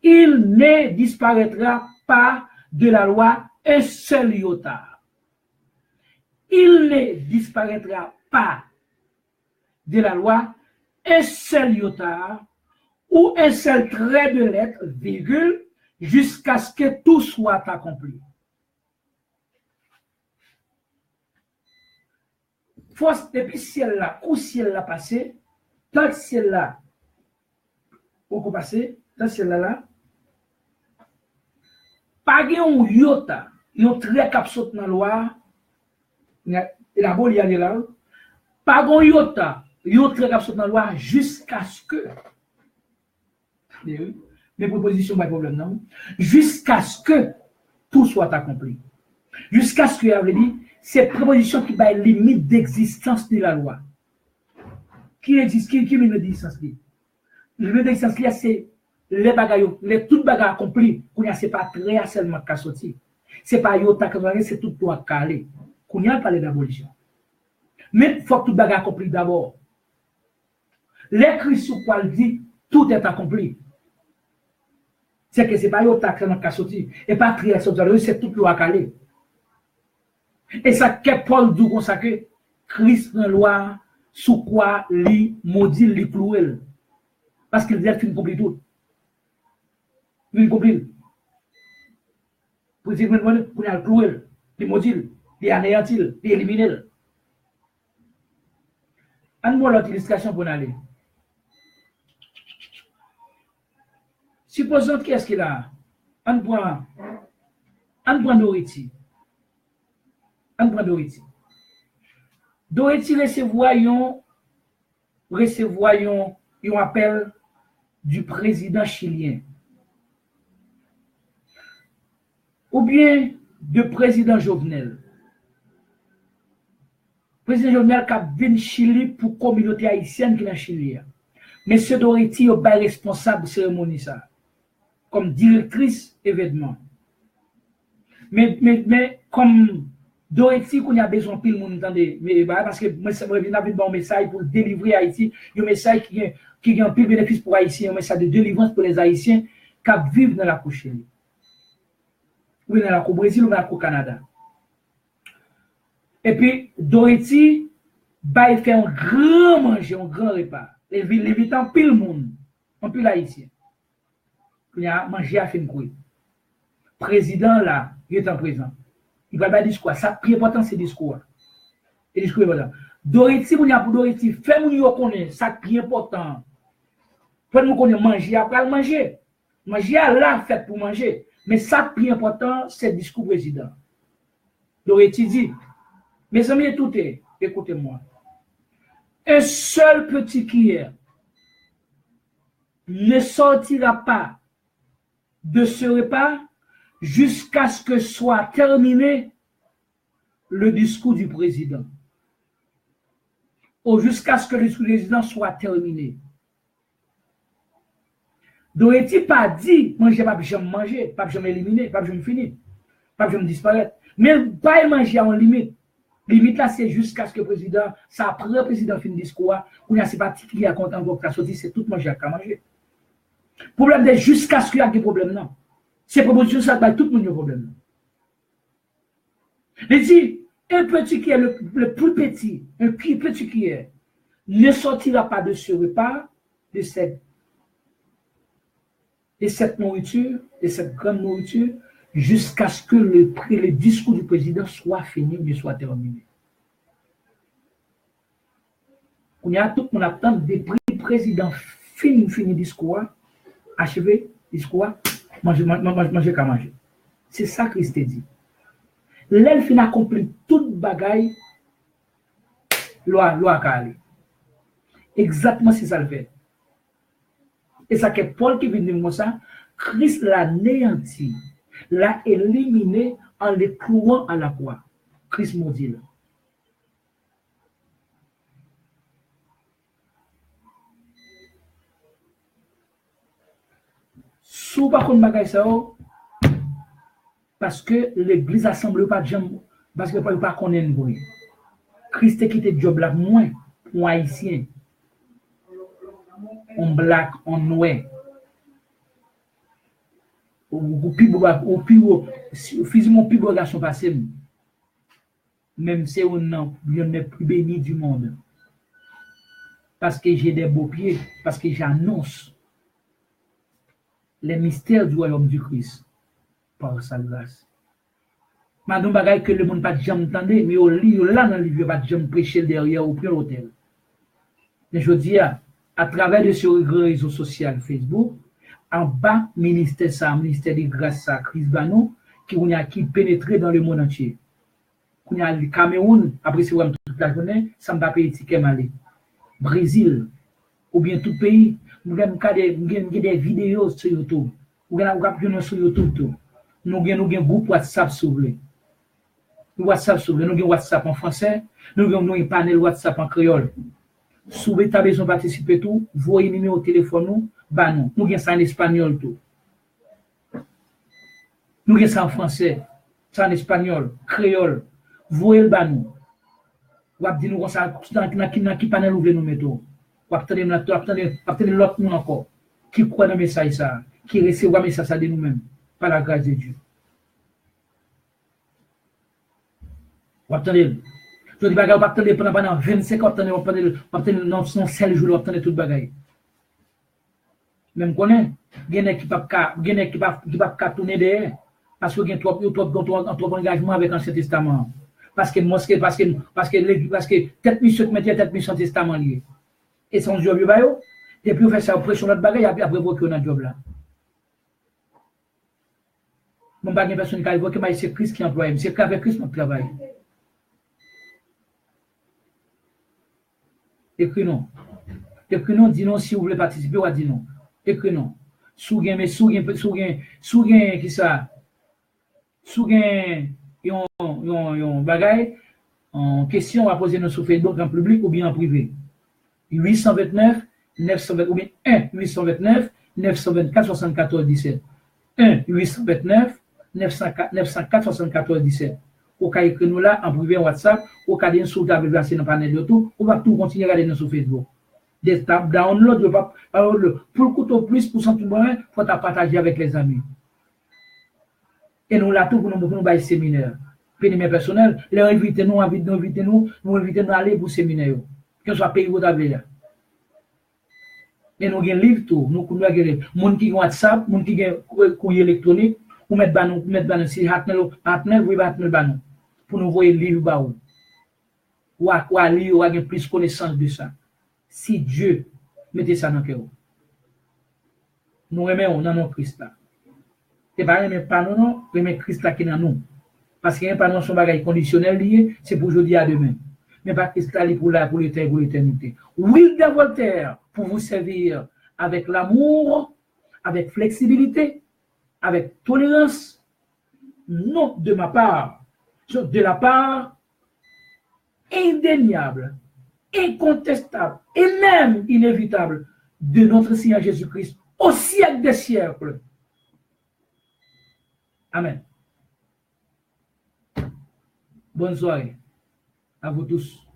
il ne disparaîtra pas de la loi un seul iota. il ne disparaîtra pas de la loi un seul iota ou un seul trait de lettre, virgule, jusqu'à ce que tout soit accompli. Force depuis ciel là, où ciel là passé, tant que ciel là, où passé, tant ciel là, pas un iota, un trait cap saute dans la loi, la boule y aller là, pas un iota, un trait cap saute dans la loi jusqu'à ce que, mes propositions, pas de problème, non, jusqu'à ce que tout soit accompli. Jusqu'à ce qu'il avait dit, c'est proposition qui va limite d'existence de la loi. Qui existe, qui limite d'existence? Le limite d'existence, c'est les bagailles, toutes bagailles accomplies. Kounya, c'est pas très seulement qu'à sortir. C'est pas yota, c'est tout doit caler. Kounya parle d'abolition. Mais il faut que tout bagaille accompli d'abord. Les Christ sur quoi dit, tout est accompli. C'est que c'est pas yota seulement qu'à sortir. Et pas très sortir, c'est tout doit caler. Et ça, que Paul dit comme ça que Christ prend loi sous quoi lui maudit, lui clouer. Parce qu'il dit qu'il ne compris tout. Il ne compris. Pour dire qu'il a cloué, il maudit, il anéantit, il élimine. On voit l'autre illustration pour aller. Supposons qu'est-ce qu'il a. On prend Doriti. On prend Doriti. Doriti recevoir un appel du président chilien. Ou bien du président Jovenel. Le président Jovenel qui vient Chili pour la communauté haïtienne qui est en Chili. Mais ce Doriti n'est pas responsable de la cérémonie, ça, comme directrice événement. Mais comme Doriti, qu'on a besoin de monde entendez, mais parce que moi, ça me revient avec un message pour délivrer Haïti, un message qui a un peu de bénéfice pour Haïtiens, un message de délivrance pour les Haïtiens qui vivent dans la couche. Ou dans la Brésil ou dans le Canada. Et puis, Doriti va faire un grand manger, un grand repas. L'évitant pile le monde, un peu l'haïtien. Il a mangé à fin couille. Président là, il est en présent. Il va faire discours. Ça, plus important, c'est discours. Et discours est important. Doriti, pour Doriti, fait-nous connaître, ça, plus important. Faites-nous connaître manger, après manger. Manger à là, fait pour manger. Mais ça, plus important, c'est le discours président. Doriti dit, mes amis, écoutez-moi. Un seul petit cuillère ne sortira pas de ce repas jusqu'à ce que soit terminé le discours du président. Ou jusqu'à ce que le discours du président soit terminé. Doriti pas dit, manger, pas jamais manger, pas jamais éliminer, pas jamais finir, pas jamais disparaître. Mais pas manger en limite. Limite là, c'est jusqu'à ce que le président, ça après le président finit le discours, on a ces particuliers à compter en sorti, c'est tout manger à manger. Problème de jusqu'à ce qu'il y ait des problèmes, non. Ces propositions, ça va tout le monde problème. Il dit, un petit qui est le plus petit, un petit qui est, ne sortira pas de ce repas, de cette nourriture, de cette grande nourriture, jusqu'à ce que le discours du président soit fini, mais soit terminé. On y a tout le monde attend des président fini discours, achevé discours, manger qu'à manger. C'est ça que Christ dit. L'elfe a accompli toute bagaille, loi calé. Exactement c'est ça le fait. Et ça que Paul qui vient de dire ça, Christ l'a néanti, l'a éliminé en le clouant à la croix. Christ maudit. Sous par contre bagaille ça, parce que l'église assemble pas de gens, parce que pas connaît bruit. Christ a quitté job là moins pour haïtien. On black, on noir. Ou physiquement plus garçon passé. même si on n'est plus béni du monde. Parce que j'ai des beaux pieds, parce que j'annonce les mystères du royaume du Christ par sa grâce. Madame bagaille que le monde pas jamais entendre, mais au lit là dans le livre pas jamais prêcher derrière au plus l'hôtel. Mais je dis à travers de ce réseau social Facebook, en bas ministère de grâce à Chris Bano qui pénétré dans le monde entier. Il y a le Cameroun, après c'est toute la journée, ça me va payer ticket malé. Brésil, ou bien tout pays, nous avons des vidéos sur YouTube. Nous avons sur YouTube tout. Nous avons un groupe WhatsApp sur vous. Nous avons WhatsApp en français, nous avons un panel WhatsApp en créole. Si vous avez besoin de participer tout, voyez le numéro de téléphone nous, bah non. Nous avons ça en espagnol tout. Nous avons ça en français, ça en espagnol, créole. Voyez le bah nous. Vous avez dit nous ça dans qui panel ouvre nous mettons. Vous avez l'autre monde encore qui croit dans le message ça, qui reçoit le message ça de nous-mêmes par la grâce de Dieu. Vous attendez. Je dis bagaille, vous attendez pendant 25 ans, vous attendez dans son seul jour, vous attendez toute bagaille. Même connaît, il y a qui pas tourner derrière parce que il y a trop engagement avec l'Ancien Testament. Parce que tête mission qui mettait tête mission testament lié. Et son job yo ba yo, depuis on fait ça pression l'autre bagaille après vous que dans job là. Mon bagage personne qui évoque mais c'est Christ qui emploie, c'est qu'avec Christ on travaille. Écris non, dis non si vous voulez participer ou dis non. Écris non. Sougain qui ça? Sougain yon bagay en question à poser sur Facebook en public ou bien en privé. 829 920 ou bien 1 829 924 74 17. 1 829 904 74 17. Ou ka écrit nous là en privé WhatsApp, ou ka dire sur table verser dans panel YouTube, ou va tout continuer à regarder sur Facebook. Des tab download pour le couteau plus pour son tout bon, faut partager avec les amis. Et nous là tout pour nous bailler séminaire. Périmètre personnel, les inviter nous à aller pour séminaire. Que soit pays ou d'avler. Et nous avons livre tout, nous avons monde qui ont WhatsApp, monde qui ont courrier électronique, ou mettre banou si hatnel oui hatnel banou pour nous voir livre baou. Ou à lire ou à avoir plus connaissance de ça. Si Dieu mettait ça dans le cœur. Nous remettons dans notre Christ là. C'est pas remettre pas nous non, remettre Christ là qui dans nous. Parce qu'il n'y a pas son bagage conditionnel lié, c'est pour aujourd'hui à demain. Mais pas Christ là pour l'éternité. William Voltaire pour vous servir avec l'amour, avec flexibilité, avec tolérance, non de ma part, de la part indéniable, incontestable et même inévitable de notre Seigneur Jésus-Christ au siècle des siècles. Amen. Bonne soirée à vous tous.